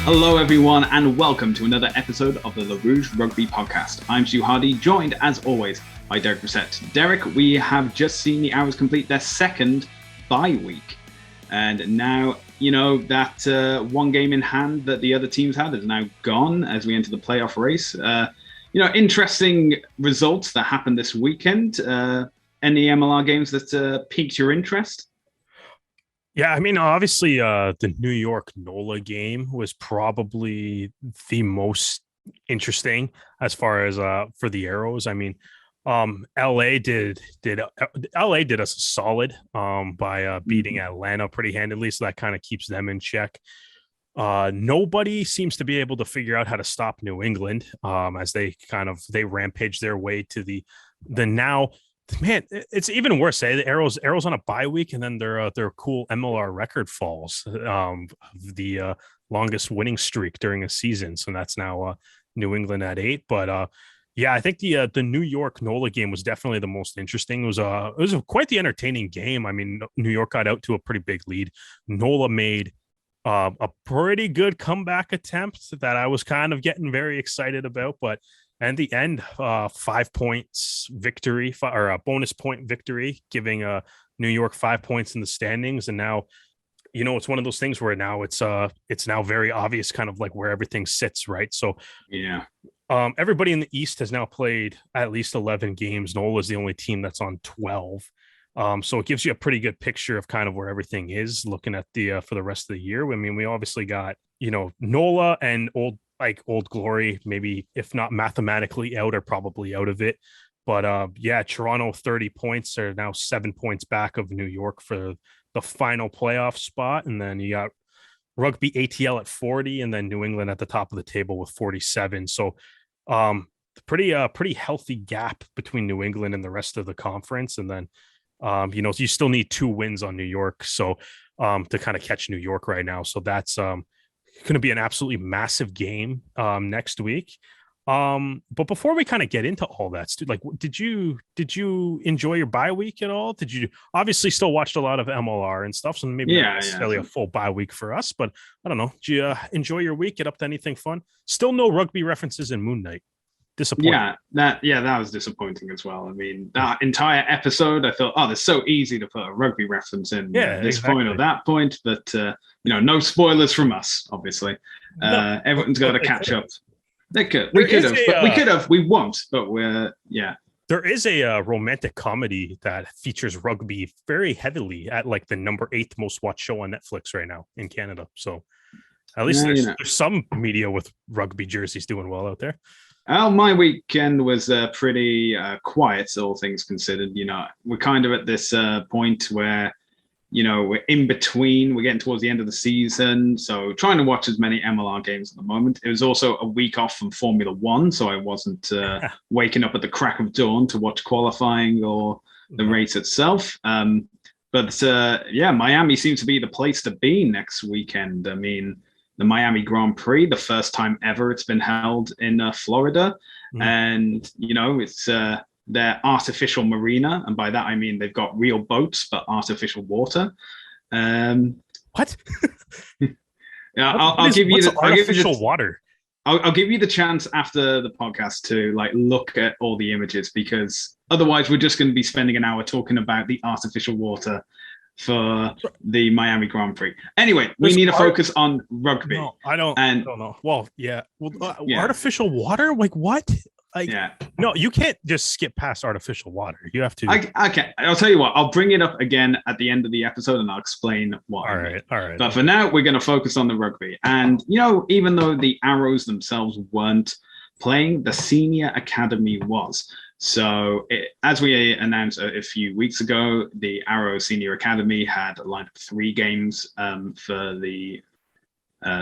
Hello, everyone, and welcome to another episode of the Rouge Rugby podcast. I'm Stu Hardy, joined, as always, by Derek Brissett. Derek, we have just seen the Arrows complete their second bye week. And now, that one game in hand that the other teams had is now gone as we enter the playoff race. Interesting results that happened this weekend. Any MLR games that piqued your interest? Yeah, I mean, obviously, the New York NOLA game was probably the most interesting as far as for the Arrows. I mean, LA did us a solid by beating Atlanta pretty handily, so that kind of keeps them in check. Nobody seems to be able to figure out how to stop New England as they rampage their way to the now. Man, it's even worse. The Arrows on a bye week, and then their cool MLR record falls. The longest winning streak during a season, so that's now New England at 8. But yeah, I think the New York NOLA game was definitely the most interesting. It was quite the entertaining game. I mean, New York got out to a pretty big lead. NOLA made a pretty good comeback attempt that I was kind of getting very excited about, but. And the end, 5 points victory or a bonus point victory, giving New York 5 points in the standings. And now, it's one of those things where now it's now very obvious kind of like where everything sits, right? So yeah, everybody in the East has now played at least 11 games. NOLA is the only team that's on 12. So it gives you a pretty good picture of kind of where everything is looking at the for the rest of the year. I mean, we obviously got, NOLA and Old Glory, maybe if not mathematically out, or probably out of it. But yeah, Toronto 30 points are now 7 points back of New York for the final playoff spot. And then you got Rugby ATL at 40, and then New England at the top of the table with 47. So pretty healthy gap between New England and the rest of the conference. And then you still need 2 wins on New York. So to kind of catch New York right now. So that's going to be an absolutely massive game next week. But before we kind of get into all that, Stu, like, did you enjoy your bye week at all? Did you obviously still watched a lot of MLR and stuff, so maybe not necessarily a full bye week for us, but I don't know. Did you enjoy your week? Get up to anything fun? Still no rugby references in Moon Knight. Disappointing. That was disappointing as well. I mean, that entire episode, I thought, it's so easy to put a rugby reference in this point or that point, but no spoilers from us, obviously. No, everyone's got to catch up. We could have, we won't, but There is a romantic comedy that features rugby very heavily at like the number 8th most watched show on Netflix right now in Canada. So at least there's some media with rugby jerseys doing well out there. Well, my weekend was pretty quiet, all things considered. We're kind of at this point where, we're in between. We're getting towards the end of the season, so trying to watch as many MLR games at the moment. It was also a week off from Formula One, so I wasn't waking up at the crack of dawn to watch qualifying or the race itself. But Miami seems to be the place to be next weekend. I mean, the Miami Grand Prix, the first time ever it's been held in Florida. And, it's their artificial marina. And by that, I mean, they've got real boats, but artificial water. What? I'll give you the artificial water. I'll give you the chance after the podcast to look at all the images, because otherwise we're just going to be spending an hour talking about the artificial water for the Miami Grand Prix. Anyway, we need to focus on rugby. No, I don't know. Well, yeah. Artificial water? Like what? No, you can't just skip past artificial water. You have to. Okay, I'll tell you what. I'll bring it up again at the end of the episode, and I'll explain what. All right. But for now, we're going to focus on the rugby. And even though the Arrows themselves weren't playing, the senior academy was. So, as we announced a few weeks ago, the Arrow Senior Academy had lined up 3 games for the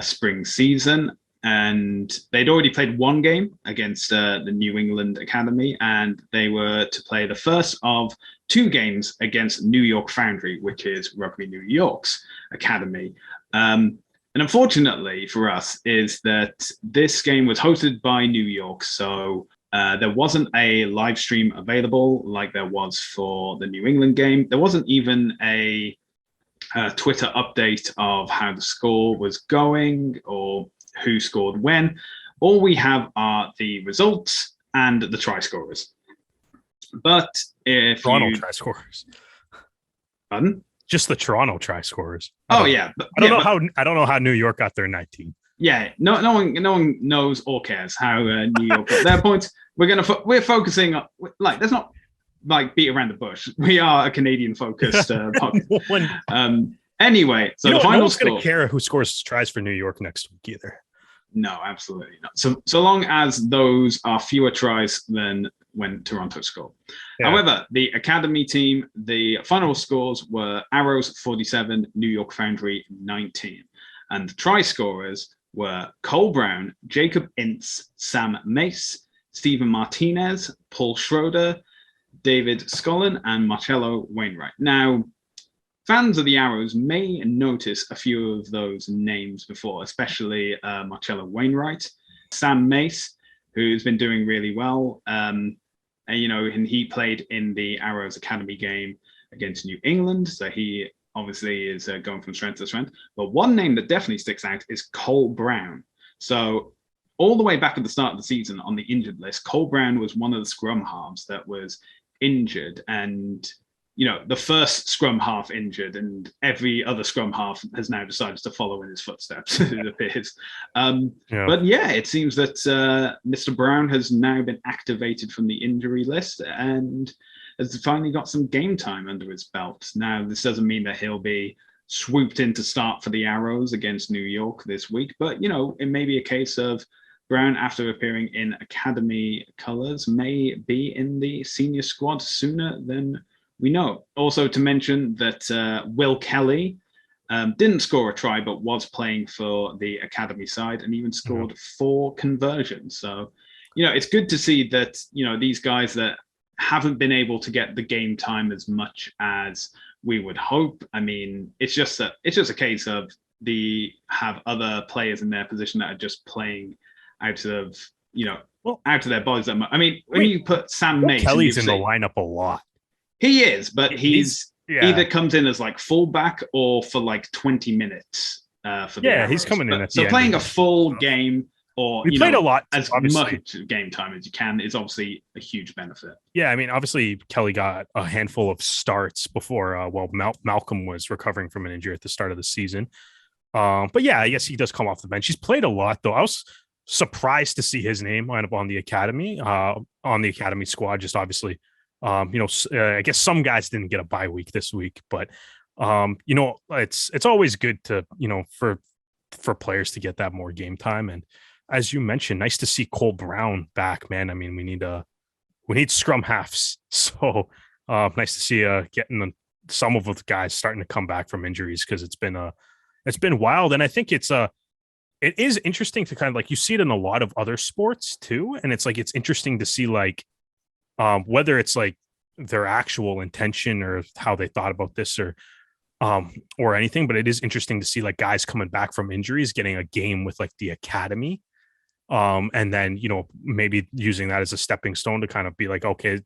spring season, and they'd already played 1 game against the New England Academy, and they were to play the first of 2 games against New York Foundry, which is Rugby New York's academy. And unfortunately for us is that this game was hosted by New York, so there wasn't a live stream available like there was for the New England game. There wasn't even a Twitter update of how the score was going or who scored when. All we have are the results and the try scorers. But if Toronto try scorers. Pardon? Just the Toronto try scorers. Oh yeah, I don't know how New York got their 19. Yeah, no one knows or cares how New York got their points. We're focusing on, like, there's not like beat around the bush. We are a Canadian focused podcast. Anyway, so the final score. No one's going to care who scores tries for New York next week either. No, absolutely not. So long as those are fewer tries than when Toronto scored. Yeah. However, the Academy team, the final scores were Arrows 47, New York Foundry 19. And the try scorers were Cole Brown, Jacob Ince, Sam Mace, Stephen Martinez, Paul Schroeder, David Scollin, and Marcello Wainwright. Now, fans of the Arrows may notice a few of those names before, especially Marcello Wainwright, Sam Mace, who's been doing really well. And he played in the Arrows Academy game against New England, so he obviously is going from strength to strength. But one name that definitely sticks out is Cole Brown. So all the way back at the start of the season on the injured list, Cole Brown was one of the scrum halves that was injured, and the first scrum half injured, and every other scrum half has now decided to follow in his footsteps, it appears. But yeah, it seems that Mr. Brown has now been activated from the injury list and has finally got some game time under his belt. Now, this doesn't mean that he'll be swooped in to start for the Arrows against New York this week, but, it may be a case of Brown, after appearing in Academy colours, may be in the senior squad sooner than we know. Also to mention that Will Kelly didn't score a try, but was playing for the Academy side and even scored 4 conversions. So, it's good to see that, these guys that haven't been able to get the game time as much as we would hope. I mean, it's just a case of have other players in their position that are just playing out of out of their bodies that much. I mean, when you put Sam Mace, Kelly's in the lineup a lot. He is, but he's either comes in as like fullback or for like 20 minutes for the Arrows. He's coming in at the so playing a full game or we played a lot as much game time as you can is obviously a huge benefit. Yeah, I mean, obviously Kelly got a handful of starts before Malcolm was recovering from an injury at the start of the season. But yeah, I guess he does come off the bench. He's played a lot though. I was surprised to see his name line up on the Academy squad. Just obviously, I guess some guys didn't get a bye week this week, but it's always good to for players to get that more game time. And as you mentioned, nice to see Cole Brown back, man. I mean, we need scrum halves, so nice to see getting some of the guys starting to come back from injuries, because it's been wild. And I think it is interesting to kind of, like, you see it in a lot of other sports too. And it's interesting to see whether it's like their actual intention or how they thought about this or anything, but it is interesting to see like guys coming back from injuries, getting a game with like the Academy. And then, maybe using that as a stepping stone to kind of be like, okay,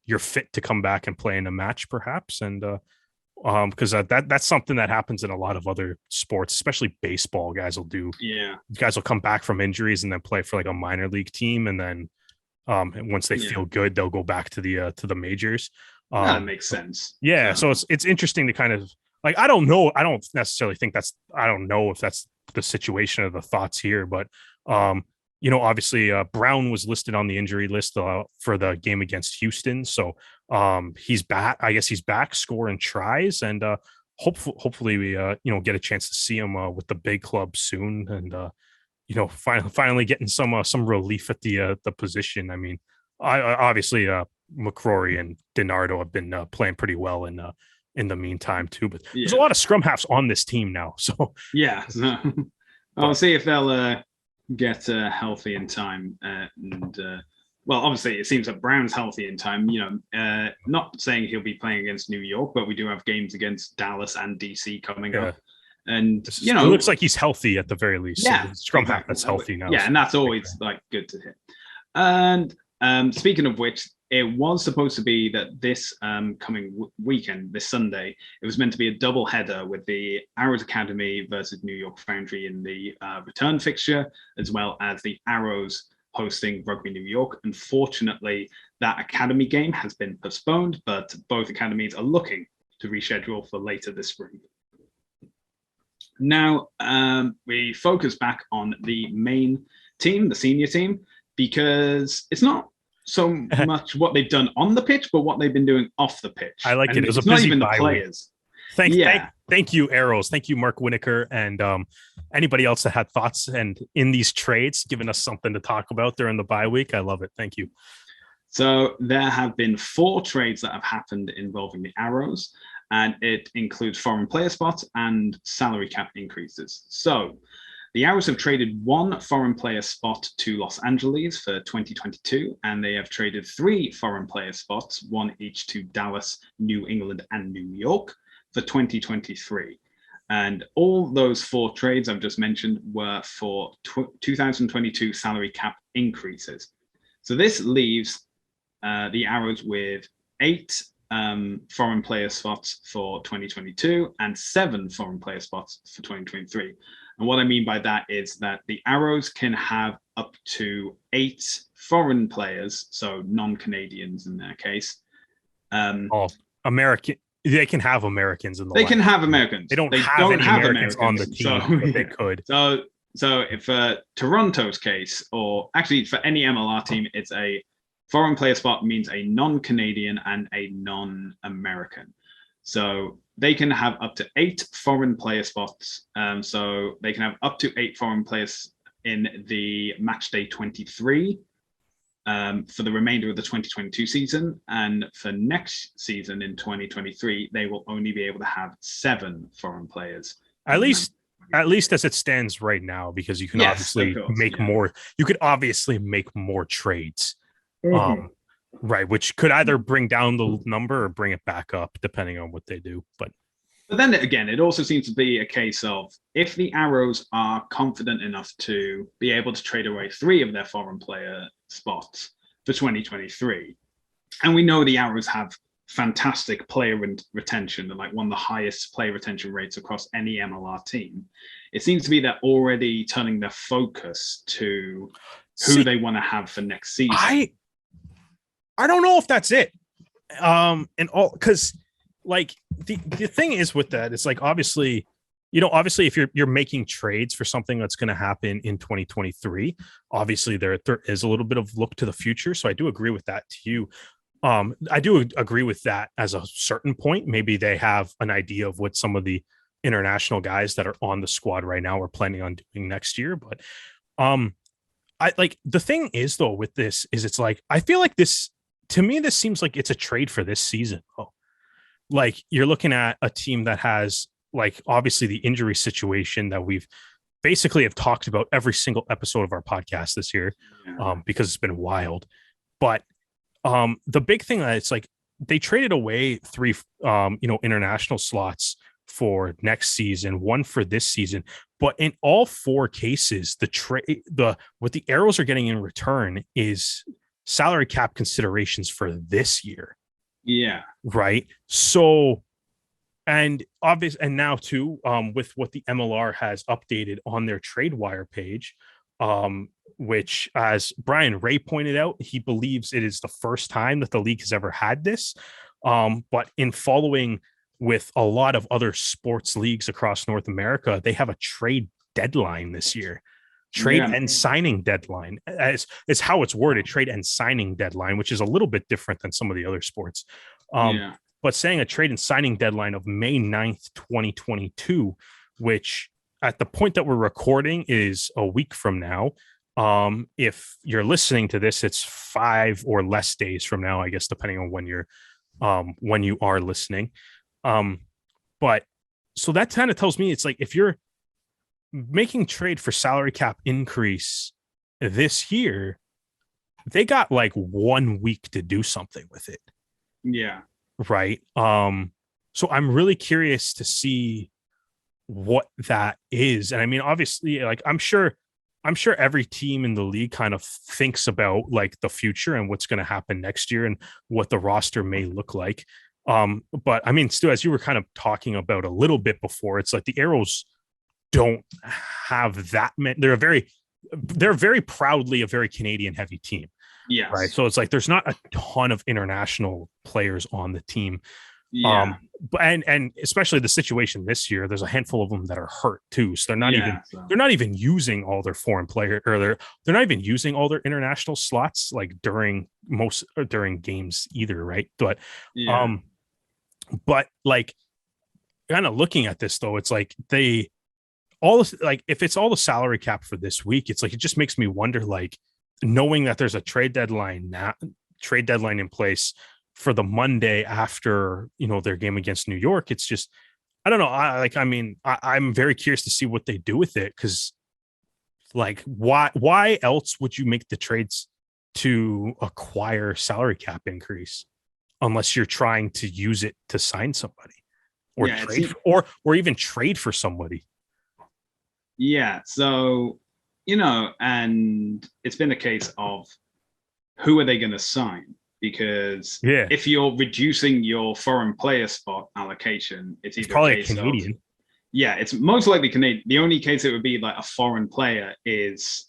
you're fit to come back and play in a match perhaps. And, because that's something that happens in a lot of other sports, especially baseball. Guys will come back from injuries and then play for like a minor league team, and then and once they feel good, they'll go back to the majors. That makes sense. Yeah, so it's interesting to kind of like, I don't know if that's the situation or the thoughts here, but obviously Brown was listed on the injury list for the game against Houston, so he's back. I guess he's back scoring tries, and hopefully we get a chance to see him with the big club soon, and finally getting some relief at the position. I mean, obviously McCrory and DiNardo have been playing pretty well in the meantime too, but there's a lot of scrum halves on this team now, so I'll see if they'll get healthy in time, well, obviously it seems that Brown's healthy in time. Not saying he'll be playing against New York, but we do have games against Dallas and DC coming up. And it looks like he's healthy at the very least. Yeah, so scrum half that's healthy now. Yeah, and that's always like good to hear. And speaking of which, it was supposed to be that this coming weekend, this Sunday, it was meant to be a double header with the Arrows Academy versus New York Foundry in the return fixture, as well as the Arrows hosting Rugby New York. Unfortunately, that academy game has been postponed, but both academies are looking to reschedule for later this spring. Now, we focus back on the main team, the senior team, because it's not so much what they've done on the pitch, but what they've been doing off the pitch. I like it. It was it's a not busy even the bye players. Week. Thank you, Arrows. Thank you, Mark Winokur, and anybody else that had thoughts and in these trades, giving us something to talk about during the bye week. I love it. Thank you. So there have been 4 trades that have happened involving the Arrows, and it includes foreign player spots and salary cap increases. So the Arrows have traded 1 foreign player spot to Los Angeles for 2022, and they have traded 3 foreign player spots, 1 each to Dallas, New England, and New York for 2023. And all those 4 trades I've just mentioned were for 2022 salary cap increases. So this leaves the Arrows with 8 foreign player spots for 2022 and 7 foreign player spots for 2023. And what I mean by that is that the Arrows can have up to 8 foreign players, so non-Canadians in their case. American. They can have Americans in the. They can have Americans. They don't have any Americans on the team, so, but they could. So for Toronto's case, or actually for any MLR team, it's a foreign player spot means a non-Canadian and a non-American. So they can have up to 8 foreign player spots. So they can have up to 8 foreign players in the match day 23 for the remainder of the 2022 season. And for next season in 2023, they will only be able to have 7 foreign players. At least as it stands right now, because you can obviously make more. You could obviously make more trades. Mm-hmm. Right, which could either bring down the number or bring it back up, depending on what they do. But then again, it also seems to be a case of if the Arrows are confident enough to be able to trade away 3 of their foreign player spots for 2023, and we know the Arrows have fantastic player retention, and like one of the highest player retention rates across any MLR team, it seems to be they're already turning their focus to who they want to have for next season. I don't know if that's it. And all, because like the thing is with that, it's like obviously if you're making trades for something that's going to happen in 2023, obviously there is a little bit of look to the future. So I do agree with that to you. I do agree with that as a certain point. Maybe they have an idea of what some of the international guys that are on the squad right now are planning on doing next year. But I like the thing is though with this is it's like I feel like this. To me, this seems like it's a trade for this season. Oh, like you're looking at a team that has like obviously the injury situation that we've basically have talked about every single episode of our podcast this year, because it's been wild. But the big thing that it's like they traded away 3 international slots for next season, 1 for this season. But in all 4 cases, what the Arrows are getting in return is salary cap considerations for this year. Yeah. Right. So, and now too, with what the MLR has updated on their trade wire page, which as Brian Ray pointed out, he believes it is the first time that the league has ever had this. But in following with a lot of other sports leagues across North America, they have a trade deadline this year. Trade and signing deadline is how it's worded, trade and signing deadline, which is a little bit different than some of the other sports. But saying a trade and signing deadline of May 9th, 2022, which at the point that we're recording is a week from now. If you're listening to this, it's 5 or less days from now, I guess, depending on when you are listening. But so that kind of tells me it's like if you're making trade for salary cap increase this year, they got like 1 week to do something with it. Yeah. Right. So I'm really curious to see what that is. And I mean, obviously, like I'm sure I'm sure every team in the league kind of thinks about like the future and what's going to happen next year and what the roster may look like. But I mean, Stu, as you were kind of talking about a little bit before, it's like the Arrows don't have that many. They're very proudly a very Canadian heavy team. Yes. Right. So it's like there's not a ton of international players on the team. Yeah. And especially the situation this year, there's a handful of them that are hurt too. So they're not even using all their foreign player, or they're not even using all their international slots like during games either, right? But but like kind of looking at this though, it's like if it's all the salary cap for this week, it's like it just makes me wonder, like, knowing that there's a trade deadline in place for the Monday after, their game against New York. It's just, I don't know. I'm very curious to see what they do with it. Cause like, why else would you make the trades to acquire salary cap increase unless you're trying to use it to sign somebody or or even trade for somebody? Yeah. So, and it's been a case of who are they going to sign? Because if you're reducing your foreign player spot allocation, it's either probably a Canadian. It's most likely Canadian. The only case it would be like a foreign player is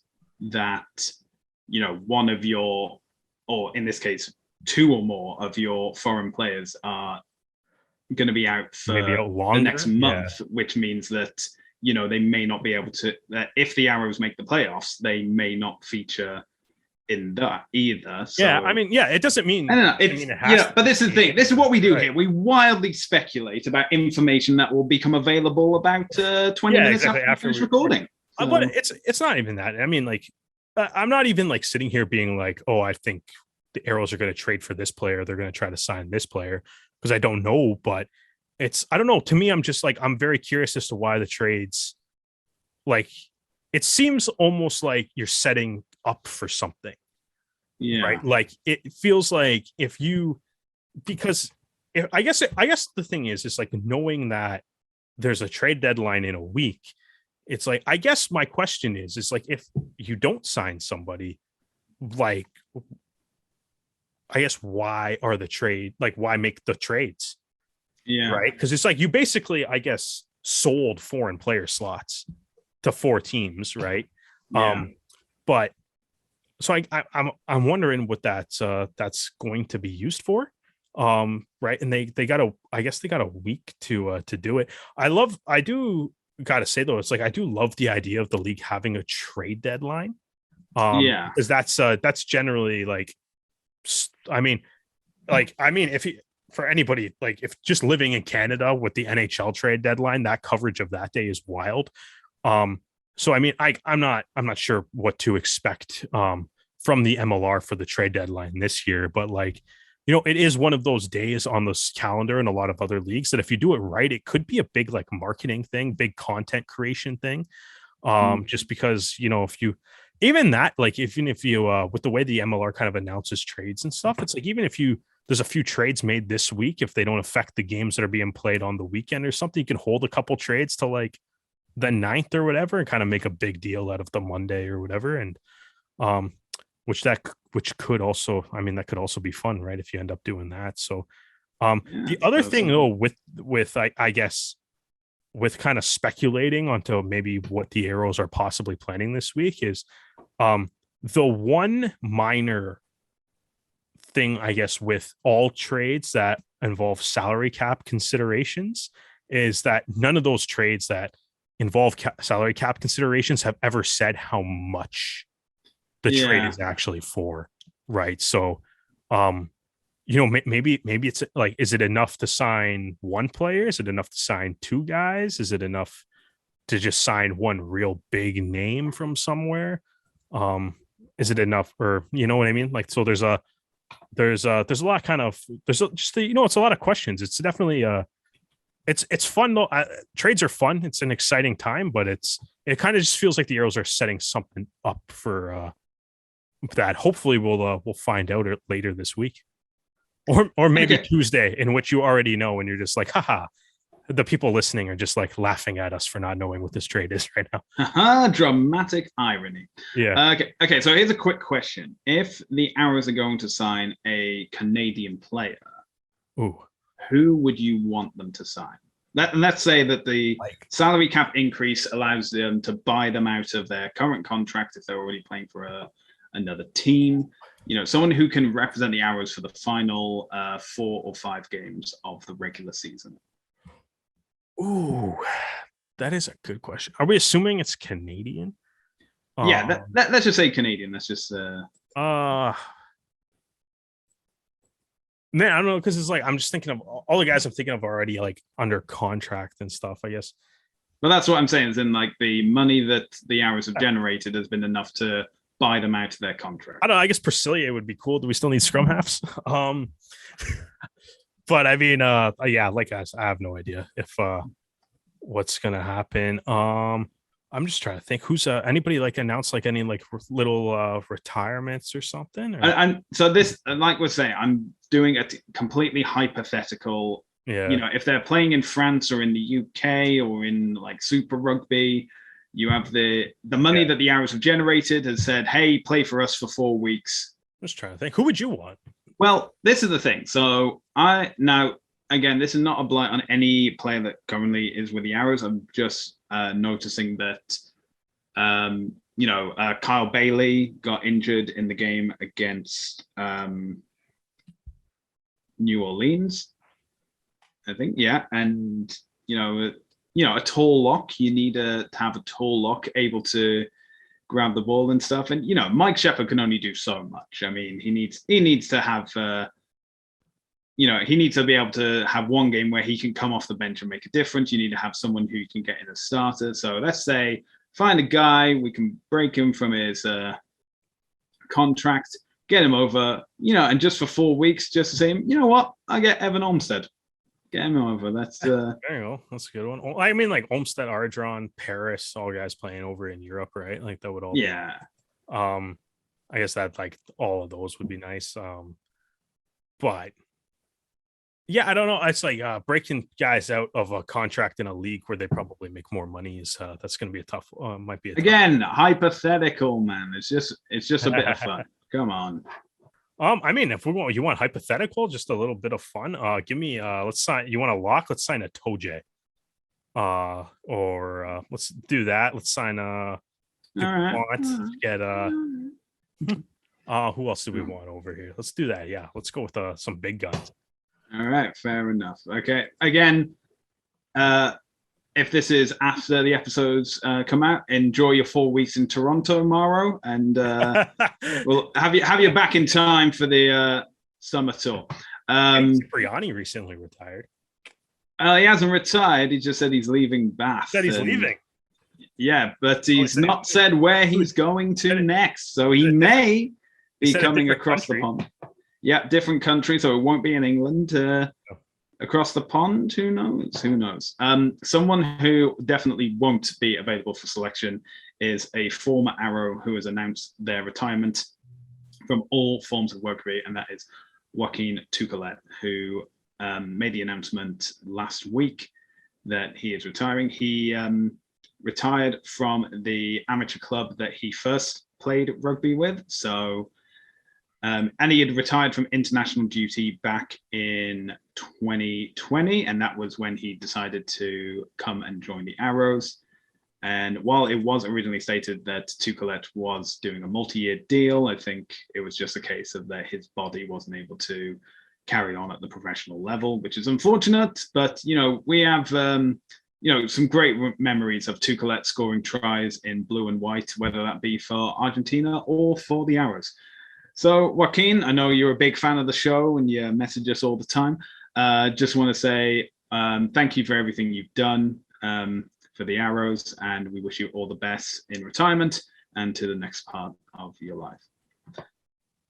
that, one of your, or in this case, two or more of your foreign players are going to be out for the next month, which means that, they may not be able to, if the Arrows make the playoffs, they may not feature in that either. So, it doesn't mean, I don't know. But this is the thing. This is what we do here. We wildly speculate about information that will become available about 20 minutes after we recording. So. But it's not even that. I mean, like, I'm not even like sitting here being like, oh, I think the Arrows are going to trade for this player. They're going to try to sign this player, because I don't know. But I don't know. To me, I'm just like, I'm very curious as to why the trades, like, it seems almost like you're setting up for something. Yeah. Right. Like, it feels like I guess the thing is like, knowing that there's a trade deadline in a week, it's like, I guess my question is like, if you don't sign somebody, like, I guess why make the trades? Yeah. Right. Because it's like you basically, I guess, sold foreign player slots to 4 teams, right? Yeah. But so I'm wondering what that's going to be used for. Right. And they got a week to do it. I do gotta say though, it's like I do love the idea of the league having a trade deadline. Because that's generally like, if you, for anybody, like, if just living in Canada with the NHL trade deadline, that coverage of that day is wild. So I'm not sure what to expect from the MLR for the trade deadline this year, but like, it is one of those days on this calendar and a lot of other leagues that if you do it right, it could be a big like marketing thing, big content creation thing. Just because, if you even that, like, even if you with the way the MLR kind of announces trades and stuff, it's like, even if there's a few trades made this week, if they don't affect the games that are being played on the weekend or something, you can hold a couple trades to like the 9th or whatever and kind of make a big deal out of the Monday or whatever. And which could also, that could also be fun, right? If you end up doing that. So the other thing though, with I guess with kind of speculating onto maybe what the Arrows are possibly planning this week is the one minor thing, I guess, with all trades that involve salary cap considerations is that none of those trades that involve salary cap considerations have ever said how much the trade is actually for, right? So maybe it's like, is it enough to sign one player? Is it enough to sign 2 guys? Is it enough to just sign one real big name from somewhere? Is it enough, or you know what I mean? Like, so there's a lot kind of, it's a lot of questions. It's definitely it's fun though. Trades are fun. It's an exciting time, but it kind of just feels like the Arrows are setting something up for that. Hopefully we'll find out later this week, or maybe Tuesday, in which you already know, and you're just like, haha, the people listening are just like laughing at us for not knowing what this trade is right now. Dramatic irony. Yeah. Okay. So here's a quick question: if the Arrows are going to sign a Canadian player, Ooh. who would you want them to sign? Let's say that the Like, salary cap increase allows them to buy them out of their current contract if they're already playing for another team. Someone who can represent the Arrows for the final 4 or 5 games of the regular season. ooh, that is a good question. Are we assuming it's Canadian? Yeah, let's just say Canadian. Let's just. Man, I don't know, because it's like I'm just thinking of all the guys I'm thinking of already like under contract and stuff, I guess. Well, that's what I'm saying. Is in like the money that the Arrows have generated has been enough to buy them out of their contract. I don't know. I guess Priscilla would be cool. Do we still need scrum halves? But I mean, yeah, like I have no idea if what's gonna happen. I'm just trying to think who's anybody like announced like any like little retirements or something. Or? And so this, like we're saying, I'm doing a completely hypothetical. Yeah. If they're playing in France or in the UK or in like Super Rugby, you have the money that the Arrows have generated has said, hey, play for us for 4 weeks. I'm just trying to think. Who would you want? Well, this is the thing. So again, this is not a blight on any player that currently is with the Arrows. I'm just noticing that, Kyle Bailey got injured in the game against New Orleans, I think. Yeah. And, a tall lock, you need to have a tall lock able to grab the ball and stuff. And, Mike Shepherd can only do so much. I mean, he needs to have, he needs to be able to have one game where he can come off the bench and make a difference. You need to have someone who can get in a starter. So let's say find a guy, we can break him from his contract, get him over, and just for 4 weeks, just to say, you know what, I get Evan Olmsted. Get him over. That's there you go. That's a good one. I mean, like Olmsted, Ardron, Paris, all guys playing over in Europe, right? Like that would all be, I guess that like all of those would be nice. But yeah, I don't know. It's like breaking guys out of a contract in a league where they probably make more money is that's going to be a tough. Might be hypothetical, man. It's just a bit of fun. Come on. I mean, if you want hypothetical, just a little bit of fun. Give me. Let's sign. You want a lock? Let's sign a Toje. Or let's do that. Let's sign a. Get who else do we want over here? Let's do that. Yeah, let's go with some big guns. All right, fair enough. Okay, again, if this is after the episodes come out, enjoy your 4 weeks in Toronto, Mauro, and we'll have you back in time for the summer tour. Cipriani recently retired. He hasn't retired. He just said he's leaving Bath. Said he's leaving. Yeah, but he's not said where he's going to next. So he may be coming across the pond. Yeah, different country, so it won't be in England. Across the pond, who knows? Someone who definitely won't be available for selection is a former Arrow who has announced their retirement from all forms of rugby, and that is Joaquin Tucolet, who made the announcement last week that he is retiring. He retired from the amateur club that he first played rugby with, so and he had retired from international duty back in 2020, and that was when he decided to come and join the Arrows. And while it was originally stated that Tucolet was doing a multi-year deal, I think it was just a case of that his body wasn't able to carry on at the professional level, which is unfortunate. But, we have, some great memories of Tucolet scoring tries in blue and white, whether that be for Argentina or for the Arrows. So, Joaquin, I know you're a big fan of the show and you message us all the time. Just want to say thank you for everything you've done for the Arrows, and we wish you all the best in retirement and to the next part of your life.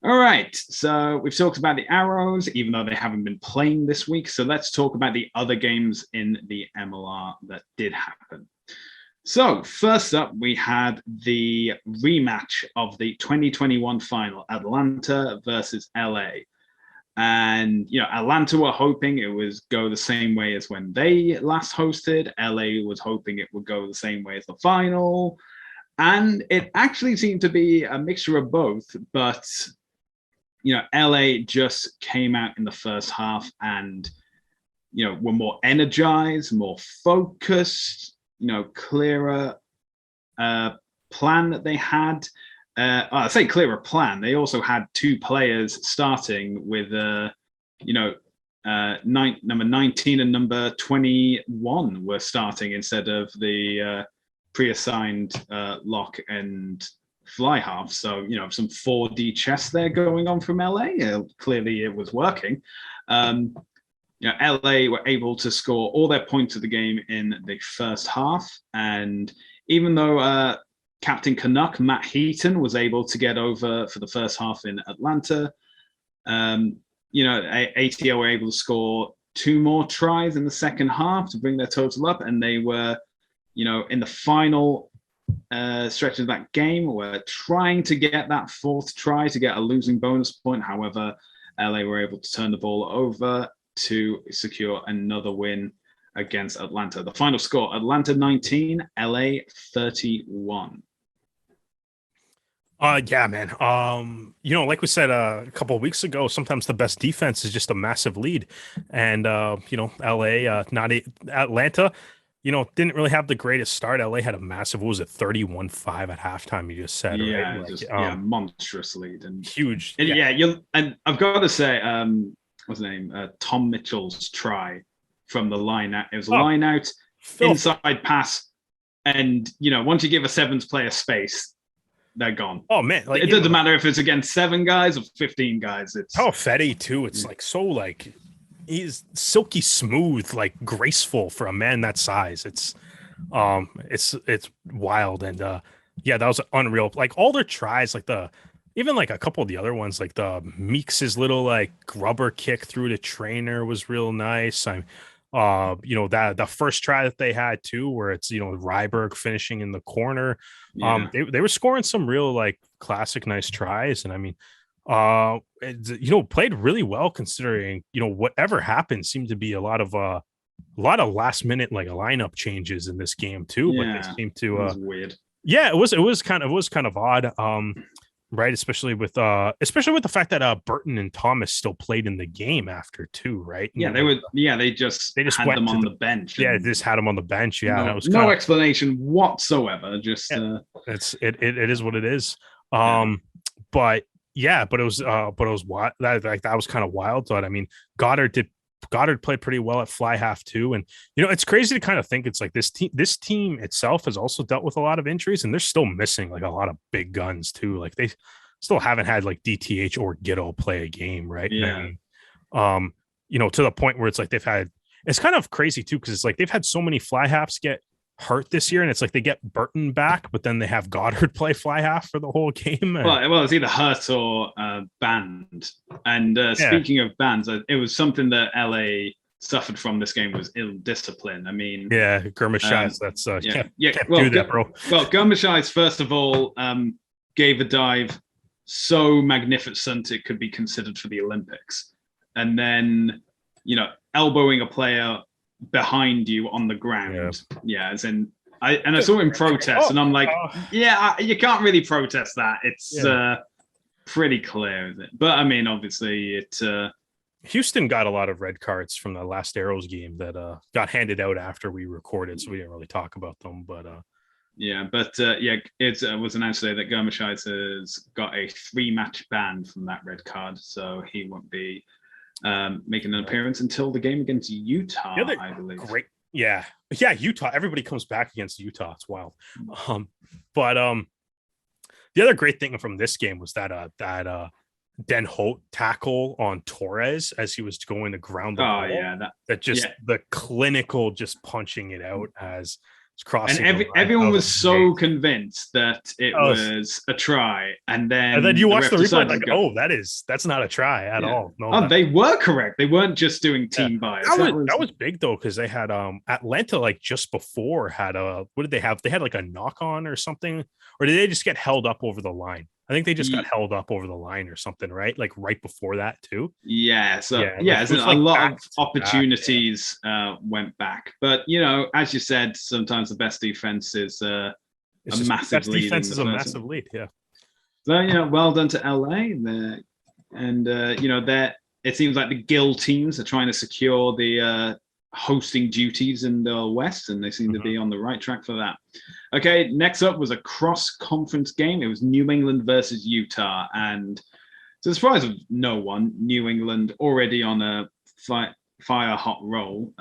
All right, so we've talked about the Arrows, even though they haven't been playing this week. So let's talk about the other games in the MLR that did happen. So first up, we had the rematch of the 2021 final, Atlanta versus LA. And, Atlanta were hoping it would go the same way as when they last hosted. LA was hoping it would go the same way as the final. And it actually seemed to be a mixture of both. But, LA just came out in the first half and, were more energized, more focused, clearer plan that they had. I say clearer plan. They also had two players starting with, number 19 and number 21 were starting instead of the pre-assigned lock and fly half. So, some 4D chess there going on from LA. Clearly it was working. LA were able to score all their points of the game in the first half. And even though Captain Canuck, Matt Heaton, was able to get over for the first half in Atlanta, ATL were able to score 2 more tries in the second half to bring their total up. And they were, in the final stretch of that game, were trying to get that 4th try to get a losing bonus point. However, LA were able to turn the ball over to secure another win against Atlanta. The final score, Atlanta 19, LA 31. Yeah, man. Like we said a couple of weeks ago, sometimes the best defense is just a massive lead. And LA, Atlanta, didn't really have the greatest start. LA had a massive, 31-5 at halftime, you just said, yeah, right? Monstrous lead and huge. And, and I've got to say, what's his name? Tom Mitchell's try from the line out. It was a line out, inside pass. And, once you give a Sevens player space, they're gone. Oh, man. It doesn't matter if it's against 7 guys or 15 guys. It's Fetty, too. It's he's silky smooth, graceful for a man that size. It's wild. And that was unreal. All their tries, even a couple of the other ones, the Meeks' little rubber kick through the trainer was real nice. That the first try that they had too, where it's Ryberg finishing in the corner. They were scoring some real classic nice tries, and played really well considering whatever happened seemed to be a lot of last minute lineup changes in this game too. But they seemed to it was weird. Yeah, it was kind of odd. Right, especially with the fact that Burton and Thomas still played in the game after too, right? They just had them on the bench. Yeah, they just had them on the bench. Yeah, that was no explanation whatsoever. Just it is what it is. But it was wild. That was kind of wild. But Goddard played pretty well at fly half too, and it's crazy to kind of think it's this team itself has also dealt with a lot of injuries, and they're still missing a lot of big guns too. They still haven't had DTH or Gitto play a game, right? Yeah. To the point where it's it's kind of crazy too, because it's they've had so many fly halves get hurt this year, and it's they get Burton back, but then they have Goddard play fly half for the whole game. Well, it's either hurt or banned. And speaking of bans, it was something that LA suffered from this game was ill discipline. Gurmashais, that's can't well, do that, bro. Well, Gurmashais first of all gave a dive so magnificent it could be considered for the Olympics, and then elbowing a player behind you on the ground. As in I saw him protest, and I'm you can't really protest that. It's pretty clear, isn't it? But obviously it Houston got a lot of red cards from the last Arrows game that got handed out after we recorded, so we didn't really talk about them. But it was announced today that Gurmashais has got a 3-match ban from that red card, so he won't be making an appearance until the game against Utah, I believe. Great. Yeah, Utah. Everybody comes back against Utah. It's wild. But the other great thing from this game was that Den Holt tackle on Torres as he was going to ground the ball. The clinical just punching it out as crossing. And everyone was so convinced that it was a try, and then you watch the replay that's not a try at all. No, they were correct. They weren't just doing team bias. That was big though, because they had Atlanta just before had what did they have? They had a knock on or something, or did they just get held up over the line? I think they just got held up over the line or something, right? Like right before that too. Yeah, so like, so a lot of opportunities went back, but as you said, sometimes the best defense is a massive lead. Defense is a massive lead, yeah. So well done to LA there, and it seems like the Gill teams are trying to secure the hosting duties in the West, and they seem to be on the right track for that. Okay, next up was a cross-conference game. It was New England versus Utah, and to the surprise of no one, New England already on a fire-hot roll.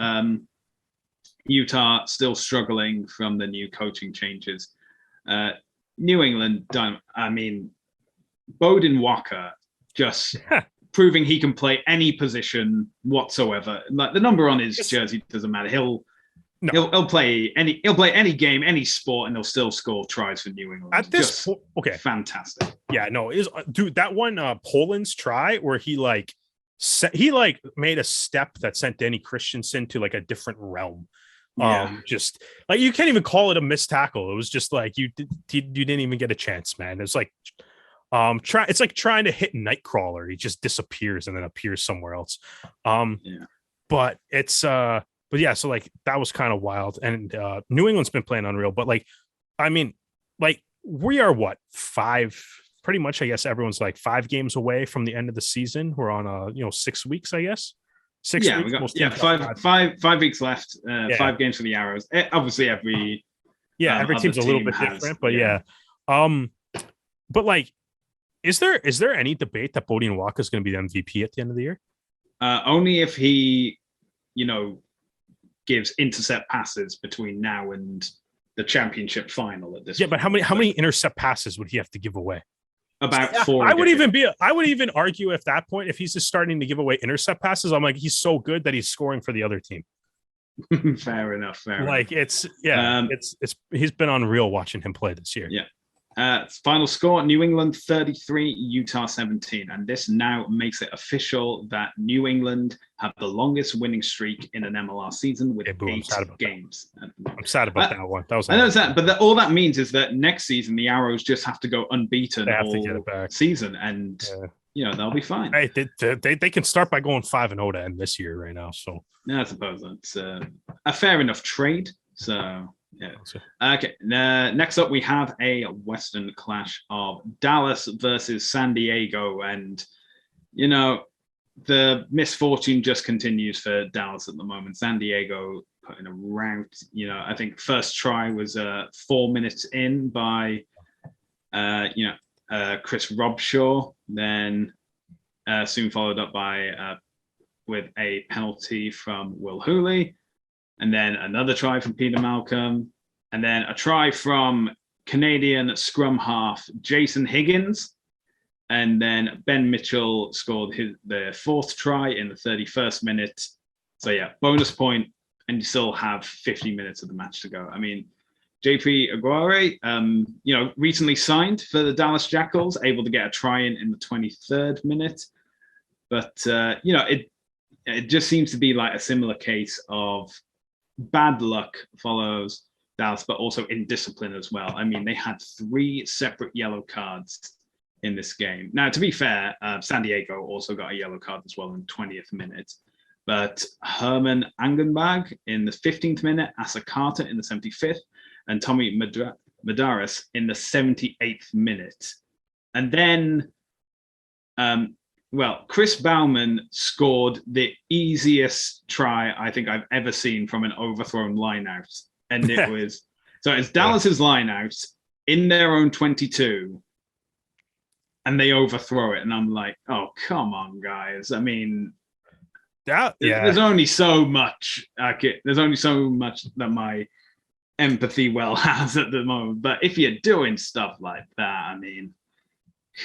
Utah still struggling from the new coaching changes. New England don't. I mean, Bowden Walker just proving he can play any position whatsoever. Like the number on his jersey doesn't matter. He'll play any game, any sport, and he'll still score tries for New England. At this point, okay, fantastic. Yeah, no, dude, that one Poland's try where he made a step that sent Danny Christensen to like a different realm. Just like you can't even call it a missed tackle. It was just like you didn't even get a chance, man. It's like it's like trying to hit Nightcrawler. He just disappears and then appears somewhere else. But it's but yeah, so like that was kind of wild. And New England's been playing unreal, but like I mean, like we are pretty much, I guess everyone's like 5 games away from the end of the season. We're on 6 weeks, I guess. 6 weeks. We got 5 weeks left. 5 games for the Arrows. Obviously, every team's a little bit different, but but like, is there any debate that Bowden Walker is going to be the MVP at the end of the year? Only if he, gives intercept passes between now and the championship final at this point. But how many intercept passes would he have to give away? About 4. I would even argue at that point, if he's just starting to give away intercept passes, I'm like, he's so good that he's scoring for the other team. Fair enough. It's he's been unreal watching him play this year. Final score: New England 33, Utah 17, and this now makes it official that New England have the longest winning streak in an MLR season with 8 games. I'm sad about that one. I know that, but all that means is that next season the Arrows just have to go unbeaten all season, and they'll be fine. Hey, they can start by going 5-0 to end this year right now. So I suppose that's a fair enough trade. So. Yeah. Okay. Next up, we have a Western clash of Dallas versus San Diego, and the misfortune just continues for Dallas at the moment. San Diego putting a rout. I think first try was 4 minutes in by Chris Robshaw, then soon followed up by with a penalty from Will Hooley. And then another try from Peter Malcolm, and then a try from Canadian scrum half Jason Higgins, and then Ben Mitchell scored the 4th try in the 31st minute. So bonus point, and you still have 50 minutes of the match to go. I mean, JP Aguirre, recently signed for the Dallas Jackals, able to get a try in the 23rd minute, but it just seems to be like a similar case of bad luck follows Dallas, but also indiscipline as well. I mean, they had 3 separate yellow cards in this game. Now, to be fair, San Diego also got a yellow card as well in the 20th minute. But Herman Angenbag in the 15th minute, Asa Carter in the 75th, and Tommy Madaris in the 78th minute. And then Chris Bauman scored the easiest try I think I've ever seen from an overthrown lineout. And it was, so it's Dallas's lineout in their own 22, and they overthrow it. And I'm like, oh, come on, guys. I mean, there's only so much. There's only so much that my empathy well has at the moment. But if you're doing stuff like that, I mean,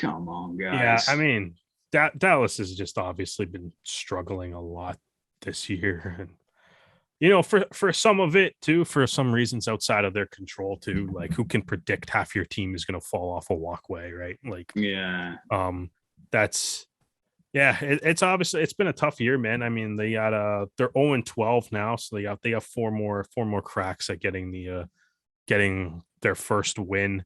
come on, guys. Yeah, I mean, Dallas has just obviously been struggling a lot this year, and for some of it too, for some reasons outside of their control too, like who can predict half your team is going to fall off a walkway, right? Like, it's obviously, it's been a tough year, man. I mean, they got they're 0-12 now, so they have four more cracks at getting their first win.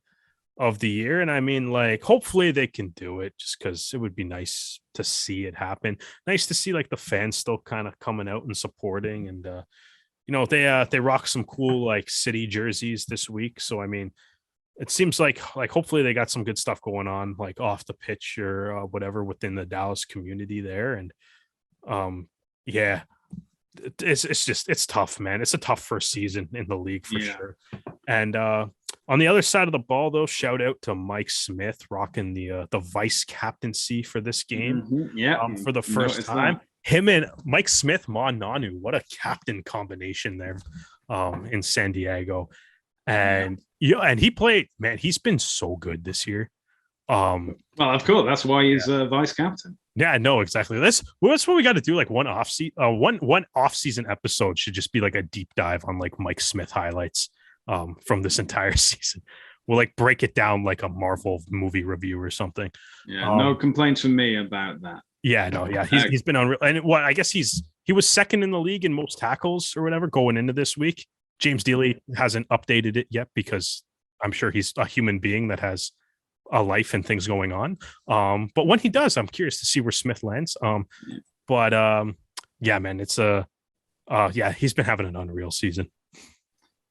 of the year. And I mean, like, hopefully they can do it, just because it would be nice to see it happen. Nice to see like the fans still kind of coming out and supporting. And they rock some cool like city jerseys this week. So I mean, it seems like hopefully they got some good stuff going on, like off the pitch or whatever, within the Dallas community there. And yeah, it's tough, man. It's a tough first season in the league for sure. And on the other side of the ball, though, shout out to Mike Smith rocking the vice captaincy for this game. For the first time. Him and Mike Smith, Ma Nanu, what a captain combination there in San Diego. And and he played, man, he's been so good this year. Well, of course, that's why he's vice captain. Yeah, no, exactly. That's what we got to do. Like one off season episode should just be like a deep dive on like Mike Smith highlights from this entire season. We'll like break it down like a Marvel movie review or something. Yeah, no complaints from me about that. Yeah, no, yeah, he's been unreal. And I guess he was second in the league in most tackles or whatever going into this week. James Dealey hasn't updated it yet because I'm sure he's a human being that has a life and things going on. But when he does, I'm curious to see where Smith lands. Yeah, man, it's he's been having an unreal season.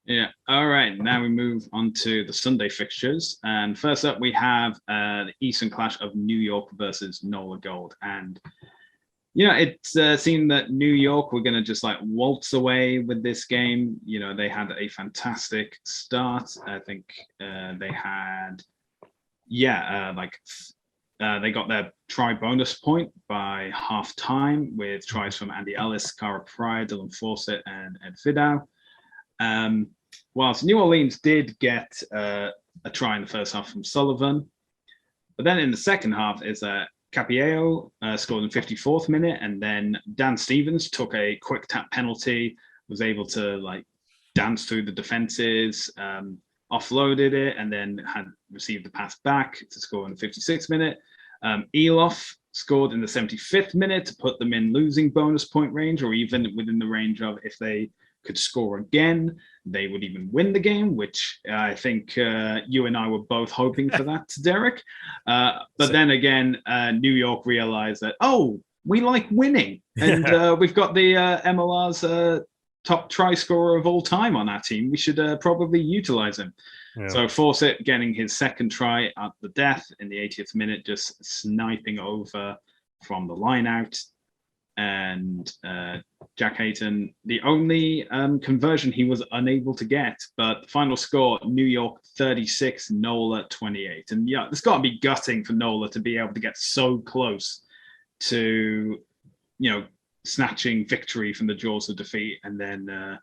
Yeah. All right. Now we move on to the Sunday fixtures. And first up, we have the Eastern clash of New York versus NOLA Gold. And, it seemed that New York were going to just like waltz away with this game. They had a fantastic start. I think they had, they got their try bonus point by half time with tries from Andy Ellis, Cara Pryor, Dylan Fawcett, and Ed Fidow. Whilst New Orleans did get a try in the first half from Sullivan, but then in the second half is Capillo scored in the 54th minute, and then Dan Stevens took a quick tap penalty, was able to like dance through the defenses, offloaded it, and then had received the pass back to score in the 56th minute. Elof scored in the 75th minute to put them in losing bonus point range, or even within the range of if they could score again, they would even win the game, which I think you and I were both hoping for that, Derek. But then again, New York realized that, we like winning. And we've got the MLR's top try scorer of all time on our team. We should probably utilize him. Yeah. So Fawcett getting his second try at the death in the 80th minute, just sniping over from the line out. And Jack Hayton, the only conversion he was unable to get, but the final score, New York 36, NOLA 28. And yeah, it's got to be gutting for NOLA to be able to get so close to, snatching victory from the jaws of defeat. And then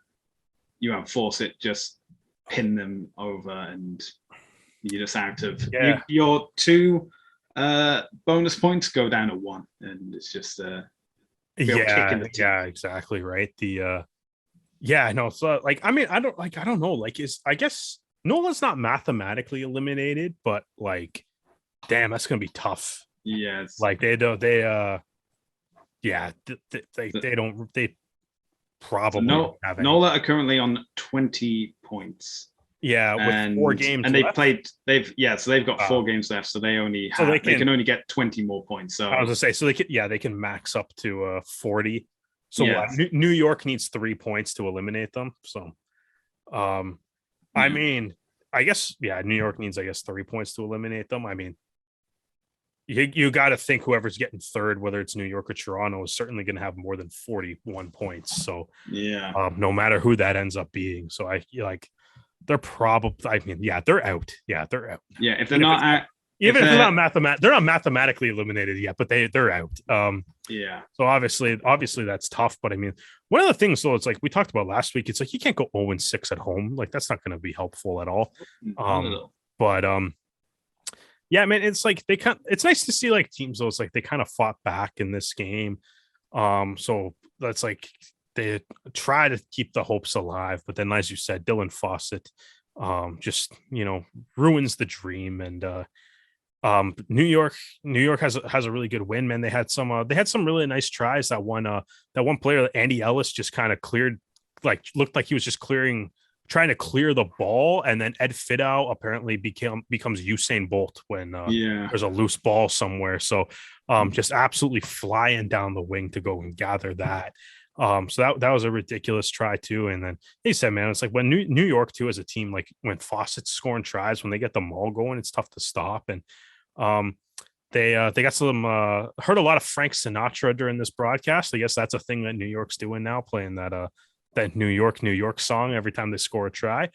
you have Fawcett just pin them over, and you're just out of your two bonus points go down to one. And it's just exactly right. So like I don't know, like I guess Nola's not mathematically eliminated, but like damn, that's gonna be tough. Yes, like they probably don't have any. NOLA are currently on 20 points. Yeah, with 4 games, and they've got 4 games left, so they can only get 20 more points. So I was gonna say, so they can max up to 40. So New York needs 3 points to eliminate them. So, I mean, I guess New York needs 3 points to eliminate them. I mean, you got to think whoever's getting third, whether it's New York or Toronto, is certainly going to have more than 41 points. So no matter who that ends up being. So they're probably, they're out. Yeah, they're out. Yeah, if they're not out, if they're not mathematically eliminated yet, but they're out. So obviously that's tough. But I mean, one of the things though, it's like we talked about last week. It's like you can't go 0-6 at home. Like that's not going to be helpful at all. Yeah, man, it's like it's nice to see like teams though. It's like they kind of fought back in this game. So that's like they try to keep the hopes alive, but then as you said, Dylan Fawcett just ruins the dream. And New York has a really good win, man. They had some really nice tries. That one player, Andy Ellis, just kind of cleared, like looked like he was just clearing trying to clear the ball, and then Ed Fidow apparently becomes Usain Bolt when there's a loose ball somewhere. So just absolutely flying down the wing to go and gather that. So that was a ridiculous try too. And then he said, man, it's like when New York too as a team, like when Fawcett's scoring tries, when they get the maul going, it's tough to stop. And they got some heard a lot of Frank Sinatra during this broadcast. I guess that's a thing that New York's doing now, playing that New York song every time they score a try,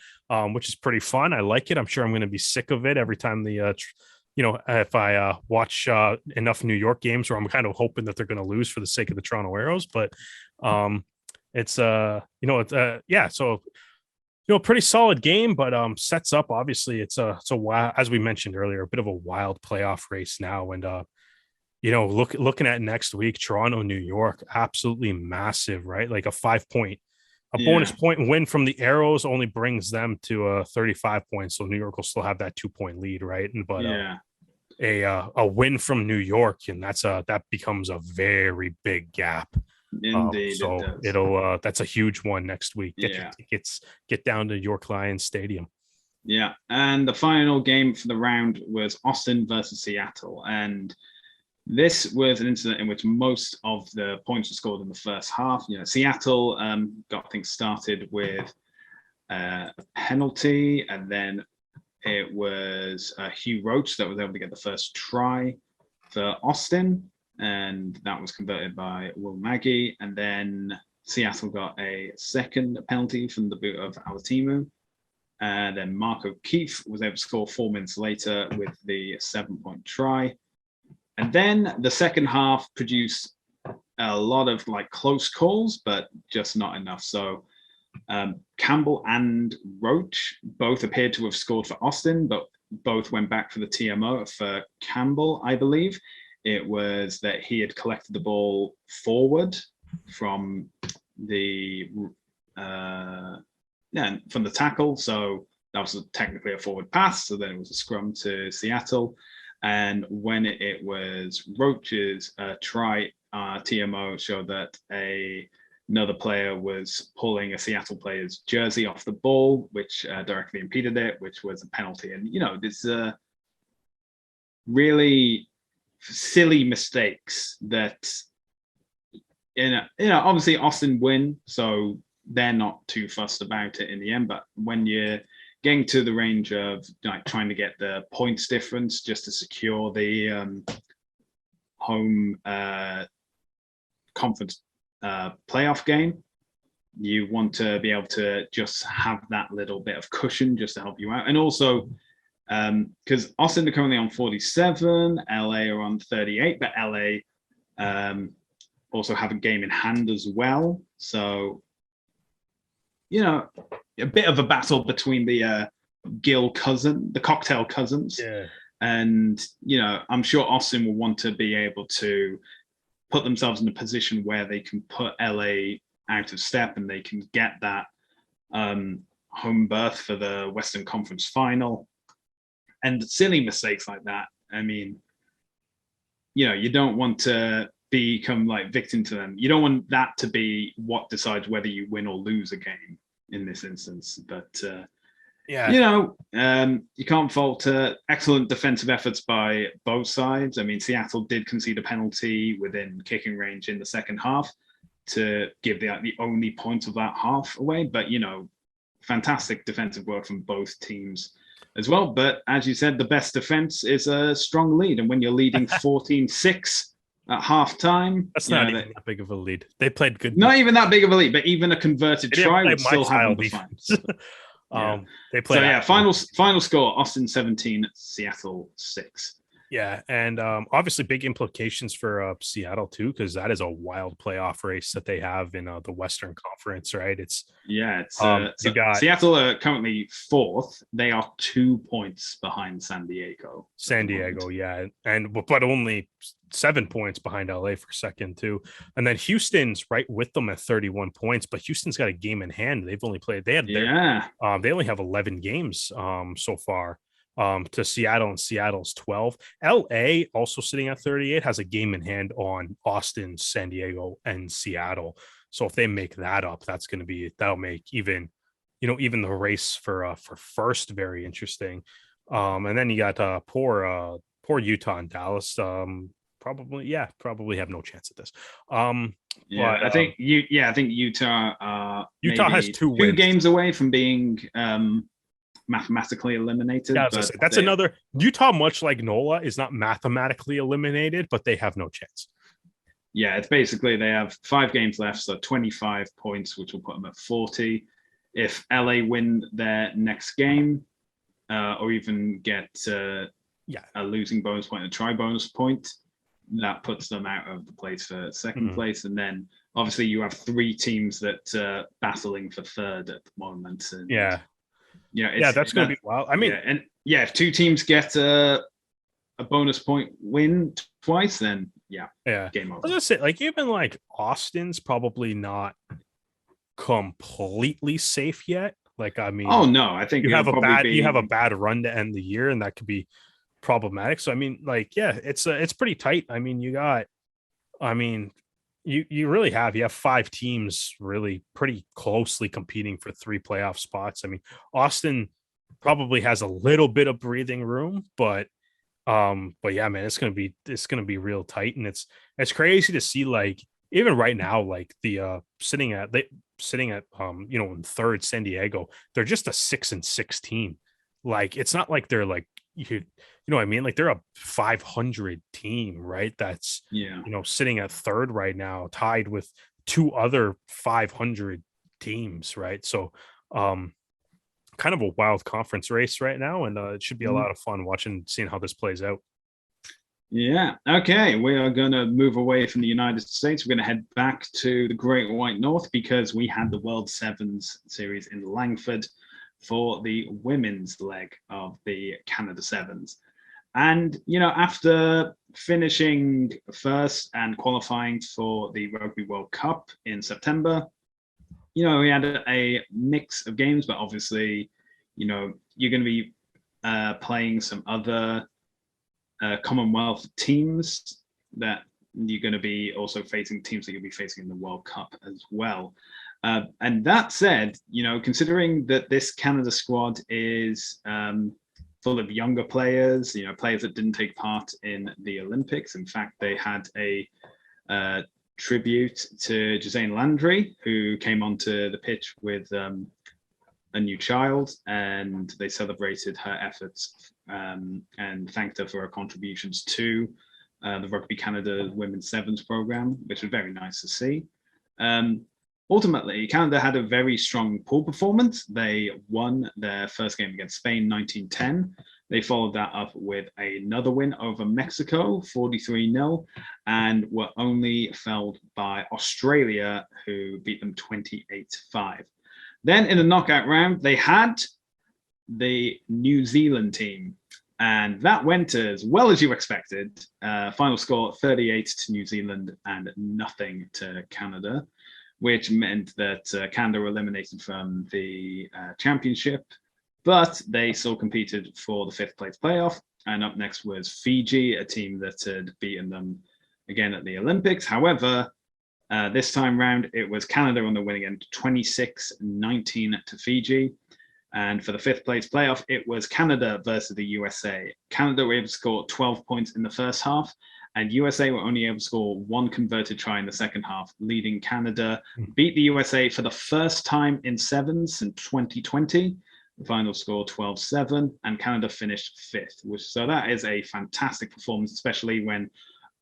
which is pretty fun. I like it. I'm sure I'm going to be sick of it every time if I watch enough New York games where I'm kind of hoping that they're going to lose for the sake of the Toronto Arrows. But so pretty solid game, but sets up, obviously it's a wild, as we mentioned earlier, a bit of a wild playoff race now. And looking at next week, Toronto, New York, absolutely massive, right? Like a bonus point win from the Arrows only brings them to 35 points. So New York will still have that 2-point lead, right? A win from New York, and that becomes a very big gap. Indeed, it'll that's a huge one next week. Get down to York Lions Stadium. Yeah, and the final game for the round was Austin versus Seattle, and this was an incident in which most of the points were scored in the first half. Seattle got things started with a penalty, and then it was Hugh Roach that was able to get the first try for Austin, and that was converted by Will Maggie. And then Seattle got a second penalty from the boot of Alatimu. And then Mark O'Keefe was able to score 4 minutes later with the 7-point try. And then the second half produced a lot of close calls, but just not enough. So Campbell and Roach both appeared to have scored for Austin, but both went back for the TMO. For Campbell, I believe it was that he had collected the ball forward from the tackle. So that was technically a forward pass. So then it was a scrum to Seattle. And when it was Roach's try, TMO showed that another player was pulling a Seattle player's jersey off the ball, which directly impeded it, which was a penalty. And, this really silly mistakes that, obviously Austin win, so they're not too fussed about it in the end. But when you're getting to the range of trying to get the points difference just to secure the home conference playoff game, you want to be able to just have that little bit of cushion just to help you out. And also because Austin are currently on 47, LA are on 38, but LA also have a game in hand as well. So a bit of a battle between the cocktail cousins. Yeah. And, I'm sure Austin will want to be able to put themselves in a position where they can put LA out of step and they can get that home berth for the Western Conference final. And silly mistakes like that, I mean, you don't want to become victim to them. You don't want that to be what decides whether you win or lose a game in this instance. But you can't fault excellent defensive efforts by both sides. I mean, Seattle did concede a penalty within kicking range in the second half to give the only point of that half away. But fantastic defensive work from both teams as well. But as you said, the best defense is a strong lead, and when you're leading 14-6 at halftime, that's not even that big of a lead. They played good. Not even that big of a lead, but even a converted try would still have the defense. They played. So final score: Austin 17, Seattle 6. Yeah, and obviously big implications for Seattle too, because that is a wild playoff race that they have in the Western Conference, right? Seattle are currently 4th. They are 2 points behind San Diego. But only 7 points behind LA for second too, and then Houston's right with them at 31 points. But Houston's got a game in hand. They've only played. They only have 11 games so far. To Seattle, and Seattle's 12. LA also sitting at 38 has a game in hand on Austin, San Diego, and Seattle. So if they make that up, that'll make even even the race for first very interesting. And then you got poor Utah and Dallas. Probably have no chance at this. Yeah, But I think Utah are Utah has maybe 2 wins. games away from being mathematically eliminated. Yeah, But that's another Utah, much like NOLA, is not mathematically eliminated, but they have no chance. Yeah, it's basically they have 5 games left, so 25 points, which will put them at 40. If LA win their next game, or even get a losing bonus point, a try bonus point, that puts them out of the place for second place. And then obviously you have 3 teams that are battling for third at the moment. And that's going to be wild. I mean, if 2 teams get a bonus point win twice, then game over. I was gonna say, even Austin's probably not completely safe yet. I mean, oh no, I think you have a bad run to end the year, and that could be problematic. So I mean, it's pretty tight. I mean, you really have 5 teams really pretty closely competing for 3 playoff spots. I mean, Austin probably has a little bit of breathing room, but yeah, man, it's gonna be real tight, and it's crazy to see even right now, the sitting at in third San Diego, they're just a 6-6 team. It's not like they're you know what I mean? They're a 500 team, right? That's sitting at third right now, tied with 2 other 500 teams, right? So kind of a wild conference race right now, and it should be a lot of fun seeing how this plays out. Yeah. Okay. We are going to move away from the United States. We're going to head back to the Great White North because we had the World Sevens series in Langford for the women's leg of the Canada Sevens. And, after finishing first and qualifying for the Rugby World Cup in September, we had a mix of games, but obviously, you're going to be playing some other Commonwealth teams that you're going to be also facing teams that you'll be facing in the World Cup as well. And that said, considering that this Canada squad is full of younger players, players that didn't take part in the Olympics. In fact, they had a tribute to Josiane Landry, who came onto the pitch with a new child, and they celebrated her efforts and thanked her for her contributions to the Rugby Canada Women's Sevens program, which was very nice to see. Ultimately, Canada had a very strong pool performance. They won their first game against Spain, 19-10. They followed that up with another win over Mexico, 43-0, and were only felled by Australia, who beat them 28-5. Then in the knockout round, they had the New Zealand team, and that went as well as you expected. Final score 38 to New Zealand and nothing to Canada, which meant that Canada were eliminated from the championship, but they still competed for the 5th place playoff. And up next was Fiji, a team that had beaten them again at the Olympics. However, this time round, it was Canada on the winning end, 26-19 to Fiji. And for the 5th place playoff, it was Canada versus the USA. Canada were able to score 12 points in the first half, and USA were only able to score 1 converted try in the second half, leading Canada beat the USA for the first time in sevens since 2020. The final score 12-7, and Canada finished 5th. So that is a fantastic performance, especially when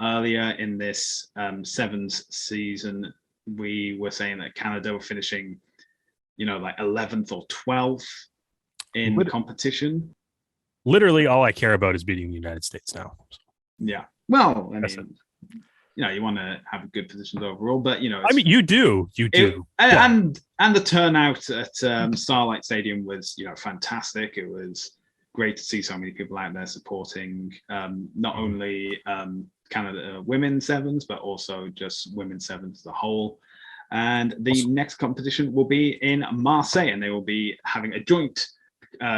earlier in this sevens season, we were saying that Canada were finishing, 11th or 12th in competition. Literally, all I care about is beating the United States now. Yeah. Well, I mean, you want to have good positions overall, but you do, and the turnout at Starlight Stadium was, fantastic. It was great to see so many people out there supporting not only Canada women's sevens, but also just women's sevens as a whole. And the next competition will be in Marseille, and they will be having a joint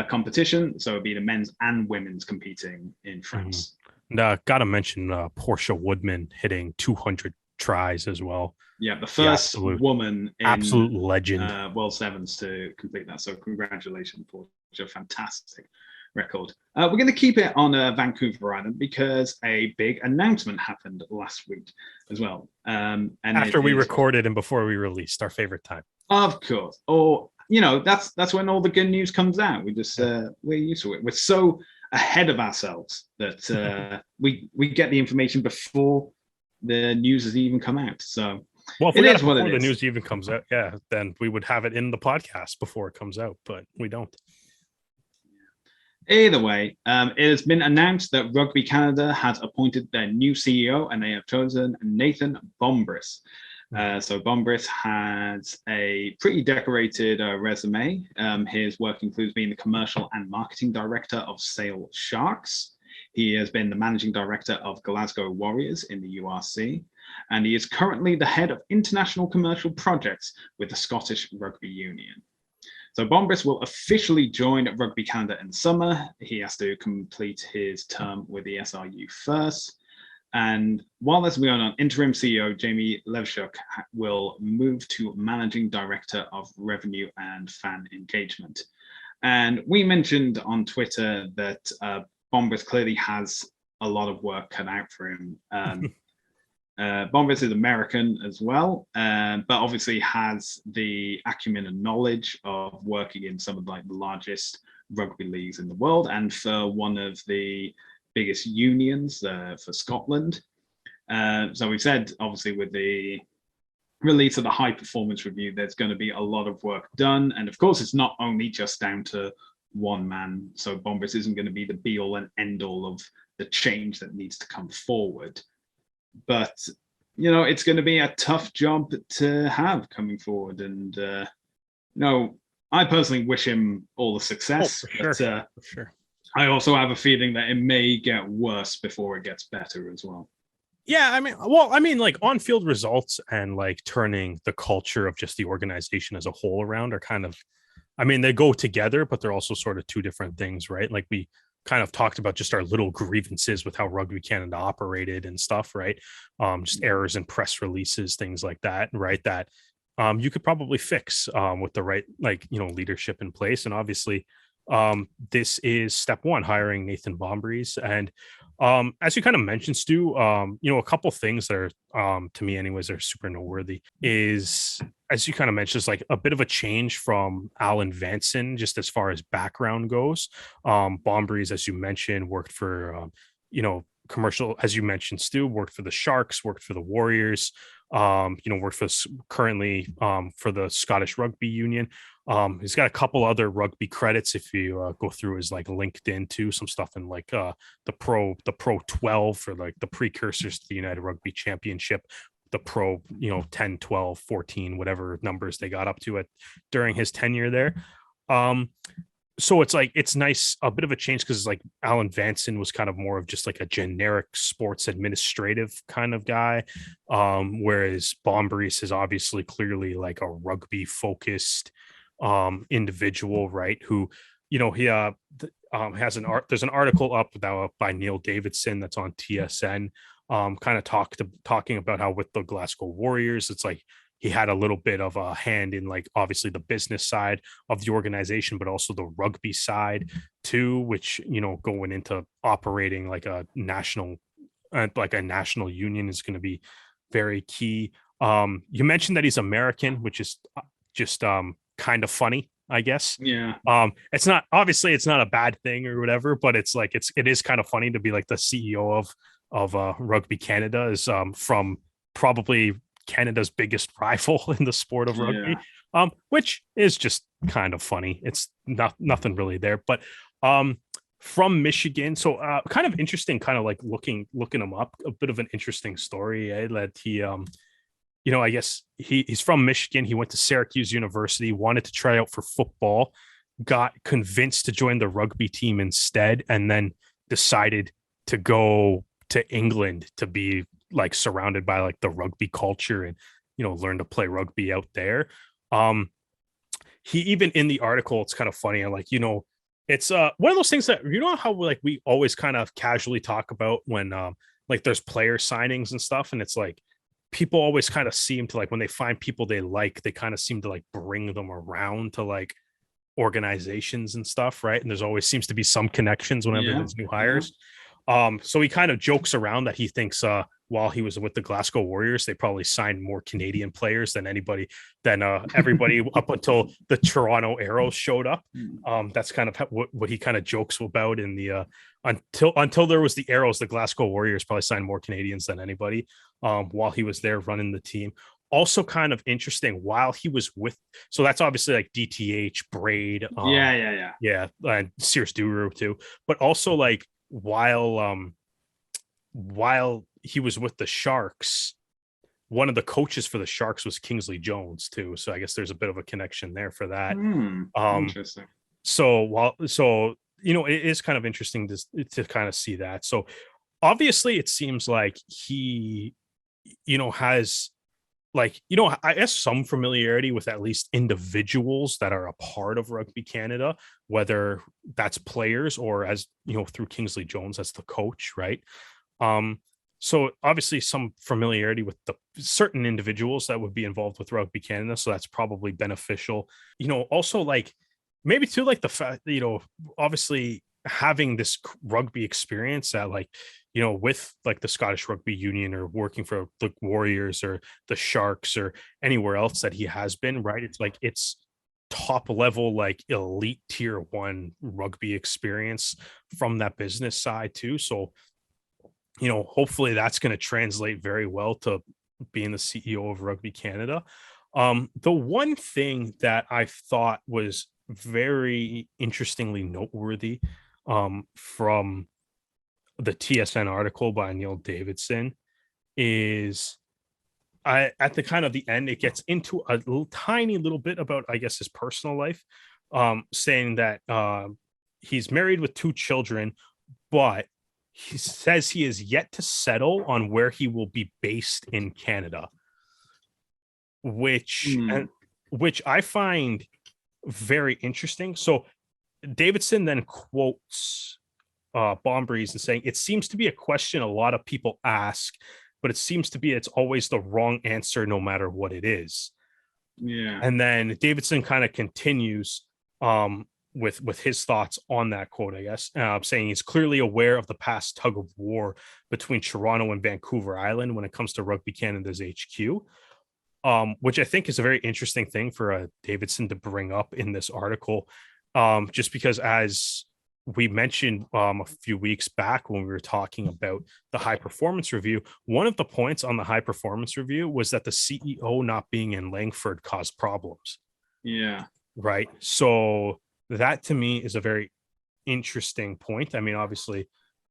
competition. So it'll be the men's and women's competing in France. Got to mention Portia Woodman hitting 200 tries as well. Yeah, the first woman in absolute legend World Sevens to complete that. So congratulations, for a fantastic record. We're going to keep it on Vancouver Island because a big announcement happened last week as well. And after we recorded and before we released, our favorite time. Of course. Or, that's when all the good news comes out. We just, we're used to it. We're so ahead of ourselves that we get the information before the news has even come out. So, well, if it is before the news even comes out, then we would have it in the podcast before it comes out, but we don't. Either way, it has been announced that Rugby Canada has appointed their new CEO, and they have chosen Nathan Bombris. So Bombris has a pretty decorated resume. His work includes being the commercial and marketing director of Sale Sharks. He has been the managing director of Glasgow Warriors in the URC, and he is currently the head of international commercial projects with the Scottish Rugby Union. So Bombris will officially join Rugby Canada in summer. He has to complete his term with the SRU first. And while there's been on interim CEO, Jamie Levchuk will move to managing director of revenue and fan engagement. And we mentioned on Twitter that Bombris clearly has a lot of work cut out for him. Bombris is American as well, but obviously has the acumen and knowledge of working in some of the largest rugby leagues in the world, and for one of the biggest unions for Scotland. So we've said, obviously, with the release of the high performance review, there's going to be a lot of work done. And of course, it's not only just down to one man. So Bombris isn't going to be the be all and end all of the change that needs to come forward. But, it's going to be a tough job to have coming forward. And, I personally wish him all the success. For sure. I also have a feeling that it may get worse before it gets better as well. Yeah, like on-field results and like turning the culture of just the organization as a whole around are kind of, they go together, but they're also sort of two different things, right? Like we kind of talked about just our little grievances with how Rugby Canada operated and stuff, right? Just errors in press releases, things like that, right? That you could probably fix with the right, leadership in place. And obviously, this is step one, hiring Nathan Bombris. And as you kind of mentioned, Stu, a couple things that are, to me anyways, are super noteworthy is, as you kind of mentioned, it's like a bit of a change from Alan Vanson, just as far as background goes. Bombris, as you mentioned, worked for, commercial, as you mentioned, Stu, worked for the Sharks, worked for the Warriors, worked for currently for the Scottish Rugby Union. He's got a couple other rugby credits if you go through his like LinkedIn too, some stuff in like the Pro 12 for like the precursors to the United Rugby Championship, the Pro 10, 12, 14, whatever numbers they got up to during his tenure there. So it's nice, a bit of a change, because like Alan Vanson was kind of more of just like a generic sports administrative kind of guy, whereas Bombris is obviously clearly like a rugby focused individual, right? Who, he has there's an article up by Neil Davidson that's on TSN, kind of talking about how with the Glasgow Warriors, it's like he had a little bit of a hand in like obviously the business side of the organization, but also the rugby side too, which, going into operating like a national union is going to be very key. You mentioned that he's American, which is just kind of funny, I guess. Yeah. It's not a bad thing or whatever, but it's like it is kind of funny to be like the CEO of Rugby Canada is from probably Canada's biggest rival in the sport of rugby, which is just kind of funny. It's nothing really there, but from Michigan. So kind of interesting, kind of like looking him up, a bit of an interesting story, that he I guess he's from Michigan. He went to Syracuse University, wanted to try out for football, got convinced to join the rugby team instead, and then decided to go to England to be like surrounded by like the rugby culture and, learn to play rugby out there. He even in the article, it's kind of funny. And like, it's one of those things that, how like we always kind of casually talk about when like there's player signings and stuff. And it's like, people always kind of seem to like, when they find people they like, they kind of seem to like bring them around to like organizations and stuff, right? And there's always seems to be some connections whenever Yeah. there's new hires. So he kind of jokes around that he thinks while he was with the Glasgow Warriors, they probably signed more Canadian players than everybody up until the Toronto Arrows showed up. That's kind of what he kind of jokes about in the until there was the Arrows, the Glasgow Warriors probably signed more Canadians than anybody while he was there running the team. Also kind of interesting while he was with, so that's obviously like DTH, Braid, and Sears Duru too, but also like while he was with the Sharks, one of the coaches for the Sharks was Kingsley Jones too, so I guess there's a bit of a connection there for that. Interesting. So it is kind of interesting to kind of see that. So obviously it seems like he has I guess some familiarity with at least individuals that are a part of Rugby Canada, whether that's players or as through Kingsley Jones as the coach, right? So obviously some familiarity with the certain individuals that would be involved with Rugby Canada, so that's probably beneficial. Also like maybe too, like the fact obviously having this rugby experience at with like the Scottish Rugby Union or working for the Warriors or the Sharks or anywhere else that he has been, right? It's like it's top level, like elite tier 1 rugby experience from that business side too. So, hopefully that's going to translate very well to being the CEO of Rugby Canada. The one thing that I thought was very interestingly noteworthy from the TSN article by Neil Davidson is at the kind of the end, it gets into a tiny little bit about, I guess, his personal life, saying that he's married with 2 children, but he says he is yet to settle on where he will be based in Canada, which I find very interesting. So Davidson then quotes Bombreeze and saying, "It seems to be a question a lot of people ask, but it seems to be it's always the wrong answer no matter what it is." Yeah. And then Davidson kind of continues with his thoughts on that quote, I guess, saying he's clearly aware of the past tug of war between Toronto and Vancouver Island when it comes to Rugby Canada's HQ, which I think is a very interesting thing for Davidson to bring up in this article, just because as we mentioned a few weeks back when we were talking about the high performance review, one of the points on the high performance review was that the CEO not being in Langford caused problems. Yeah. Right. So that to me is a very interesting point. I mean, obviously,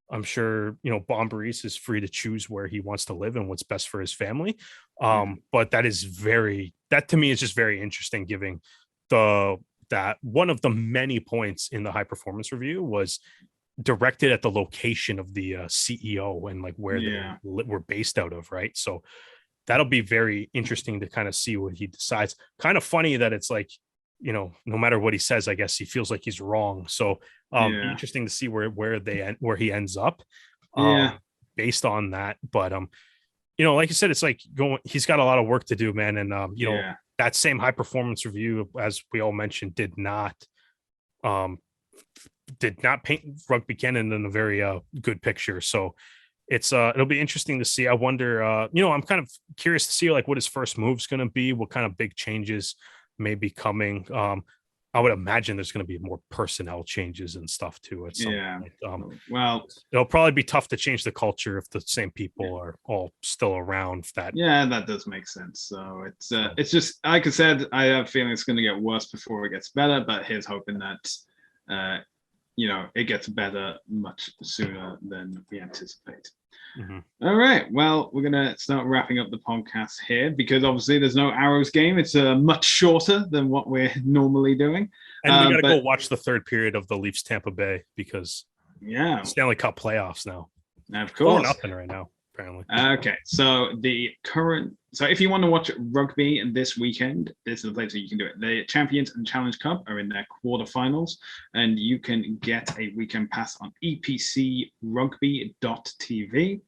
I'm sure, Bombreeze is free to choose where he wants to live and what's best for his family. But that to me is just very interesting, given that one of the many points in the high performance review was directed at the location of the CEO and like where they were based out of. Right. So that'll be very interesting to kind of see what he decides. Kind of funny that it's like, no matter what he says, I guess he feels like he's wrong. So be interesting to see where he ends up based on that. But like I said, it's like he's got a lot of work to do, man. And that same high performance review, as we all mentioned, did not paint Rugby Canada in a very good picture. So it'll be interesting to see. I wonder, I'm kind of curious to see like what his first move's going to be, what kind of big changes may be coming. I would imagine there's going to be more personnel changes and stuff too at some point. Well, it'll probably be tough to change the culture if the same people are all still around. That does make sense. So it's just, like I said, I have a feeling it's going to get worse before it gets better, but here's hoping that it gets better much sooner than we anticipate. All right, well, we're gonna start wrapping up the podcast here because obviously there's no Arrows game. It's much shorter than what we're normally doing, and we gotta go watch the third period of the Leafs Tampa Bay because Stanley Cup playoffs now. Of course, 4-0 right now apparently. Okay, so if you want to watch rugby this weekend, this is the place where you can do it. The Champions and Challenge Cup are in their quarterfinals, and you can get a weekend pass on epcrugby.tv.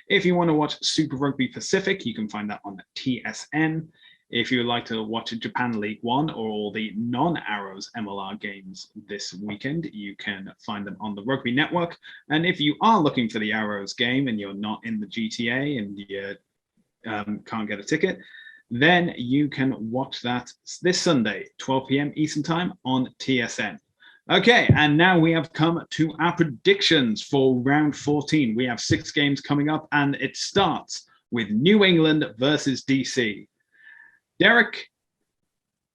If you want to watch Super Rugby Pacific, you can find that on TSN. If you would like to watch Japan League One or all the non-Arrows MLR games this weekend, you can find them on the Rugby Network. And if you are looking for the Arrows game and you're not in the GTA and you can't get a ticket, then you can watch that this Sunday, 12 p.m. Eastern Time on TSN. Okay, and now we have come to our predictions for round 14. We have 6 games coming up, and it starts with New England versus DC. Derek,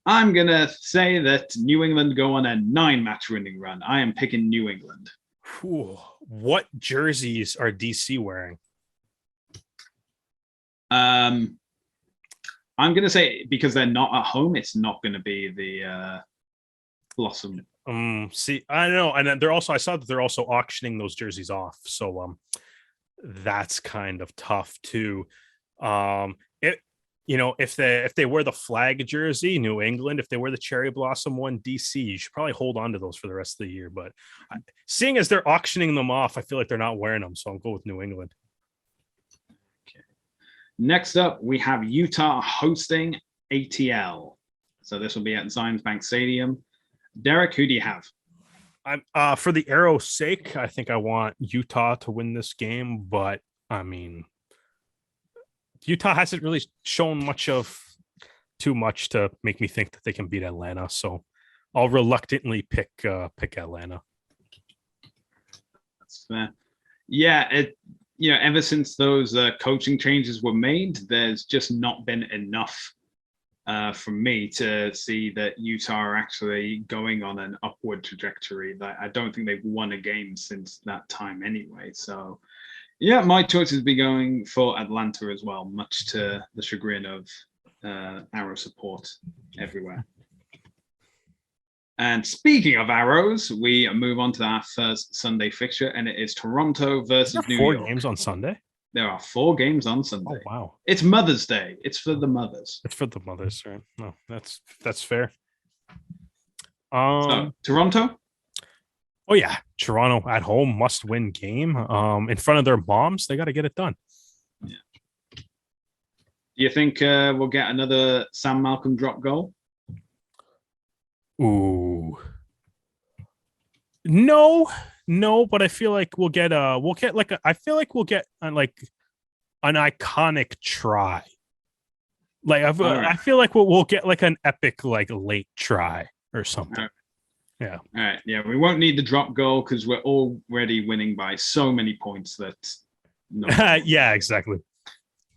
I'm going to say that New England go on a 9-match winning run. I am picking New England. Ooh, what jerseys are DC wearing? I'm going to say, because they're not at home, it's not going to be the Blossom. See, I don't know. And then I saw that they're also auctioning those jerseys off. So that's kind of tough too. If they wear the flag jersey, New England, if they wear the cherry blossom one, DC, you should probably hold on to those for the rest of the year. But seeing as they're auctioning them off, I feel like they're not wearing them. So I'll go with New England. Okay. Next up, we have Utah hosting ATL. So this will be at Zions Bank Stadium. Derek, who do you have? I'm for the Arrow's sake, I think I want Utah to win this game, but I mean, Utah hasn't really shown too much to make me think that they can beat Atlanta. So I'll reluctantly pick Atlanta. That's fair. Yeah, ever since those coaching changes were made, there's just not been enough for me to see that Utah are actually going on an upward trajectory. That I don't think they've won a game since that time anyway. So yeah, my choice would be going for Atlanta as well, much to the chagrin of Arrow support everywhere. And speaking of Arrows, we move on to our first Sunday fixture, and it is Toronto versus New York. 4 games on Sunday? There are 4 games on Sunday. Oh, wow. It's Mother's Day. It's for the mothers. It's for the mothers, right? No, that's fair. So, Toronto? Oh, yeah. Toronto at home, must-win game. In front of their moms, they got to get it done. Yeah. Do you think we'll get another Sam Malcolm drop goal? Ooh. No, but I feel like we'll get an iconic try. Like I feel like we'll get like an epic like late try or something. Right. Yeah. All right. Yeah, we won't need the drop goal because we're already winning by so many points that. No. Yeah, exactly.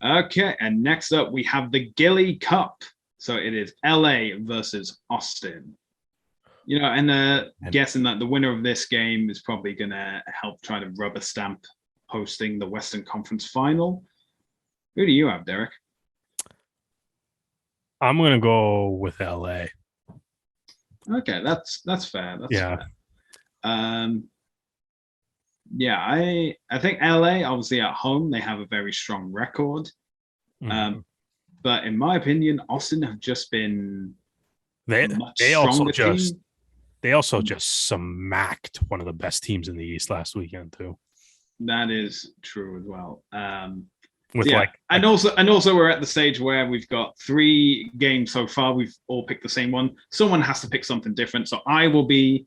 Okay, and next up we have the Gilly Cup. So it is LA versus Austin. And guessing that the winner of this game is probably going to help try to rubber stamp hosting the Western Conference Final. Who do you have, Derek? I'm going to go with LA. Okay, that's fair. That's fair. I think LA, obviously at home, they have a very strong record. But in my opinion, Austin have just been they also just smacked one of the best teams in the East last weekend too. That is true as well. And also we're at the stage where we've got 3 games so far. We've all picked the same one. Someone has to pick something different. So I will be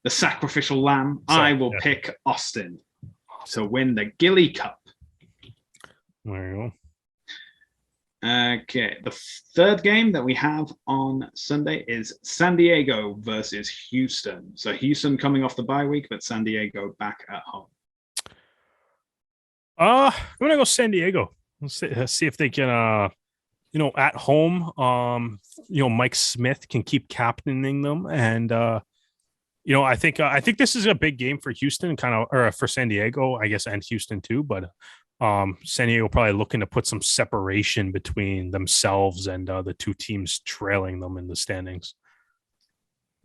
the sacrificial lamb. I will pick Austin to win the Gilly Cup. There you go. Okay, the third game that we have on Sunday is San Diego versus Houston. So Houston coming off the bye week, but San Diego back at home. I'm gonna go San Diego. Let's see if they can, at home. Mike Smith can keep captaining them, and I think this is a big game for Houston, or for San Diego, I guess, and Houston too, but. San Diego probably looking to put some separation between themselves and the 2 teams trailing them in the standings.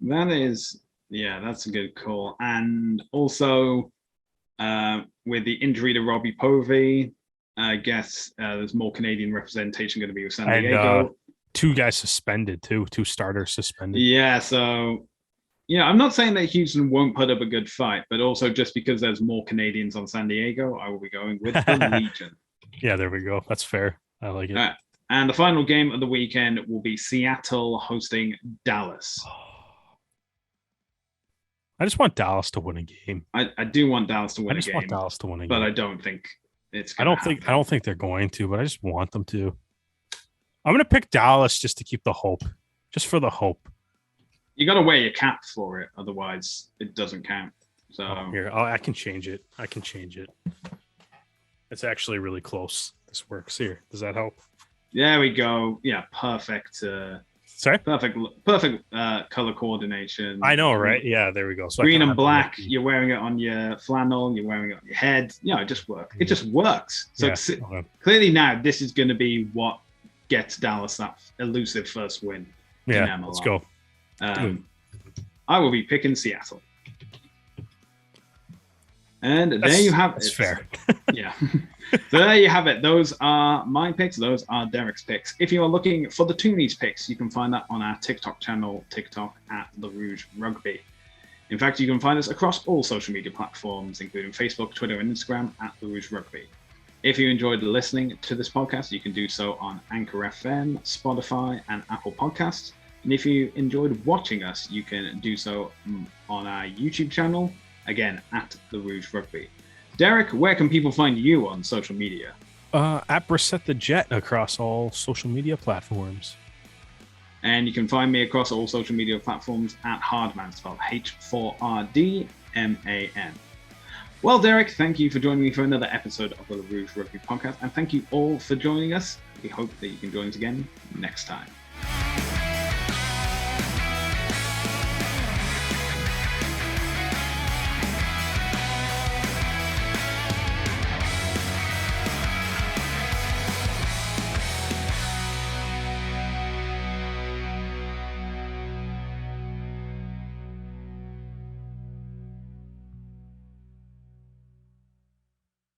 That's a good call. And also, with the injury to Robbie Povey, I guess there's more Canadian representation going to be with San Diego. And 2 guys suspended too, 2 starters suspended. Yeah, so I'm not saying that Houston won't put up a good fight, but also just because there's more Canadians on San Diego, I will be going with the Legion. Yeah, there we go. That's fair. I like it. And the final game of the weekend will be Seattle hosting Dallas. I just want Dallas to win a game. I do want Dallas to win a game. Want Dallas to win a game. But I don't think it's I don't think they're going to, but I just want them to. I'm going to pick Dallas just to keep the hope. Just for the hope. You got to wear your cap for it, otherwise it doesn't count. So here, I can change it. It's actually really close. This works here. Does that help? There we go. Yeah, perfect. Sorry? Perfect color coordination. I know, right? Yeah, there we go. So green and black. You're wearing it on your flannel. You're wearing it on your head. It just works. It just works. So clearly now this is going to be what gets Dallas that elusive first win. Yeah, let's go. I will be picking Seattle. And there you have it. That's fair. Yeah. So there you have it. Those are my picks. Those are Derek's picks. If you are looking for the Toonies picks, you can find that on our TikTok channel, TikTok at the Rouge Rugby. In fact, you can find us across all social media platforms, including Facebook, Twitter, and Instagram at the Rouge Rugby. If you enjoyed listening to this podcast, you can do so on Anchor FM, Spotify, and Apple Podcasts. And if you enjoyed watching us, you can do so on our YouTube channel, again, at the Rouge Rugby. Derek, where can people find you on social media? At Brissette the Jet across all social media platforms. And you can find me across all social media platforms at Hardman, spelled H4RDMAN. Well, Derek, thank you for joining me for another episode of the Rouge Rugby podcast, and thank you all for joining us. We hope that you can join us again next time.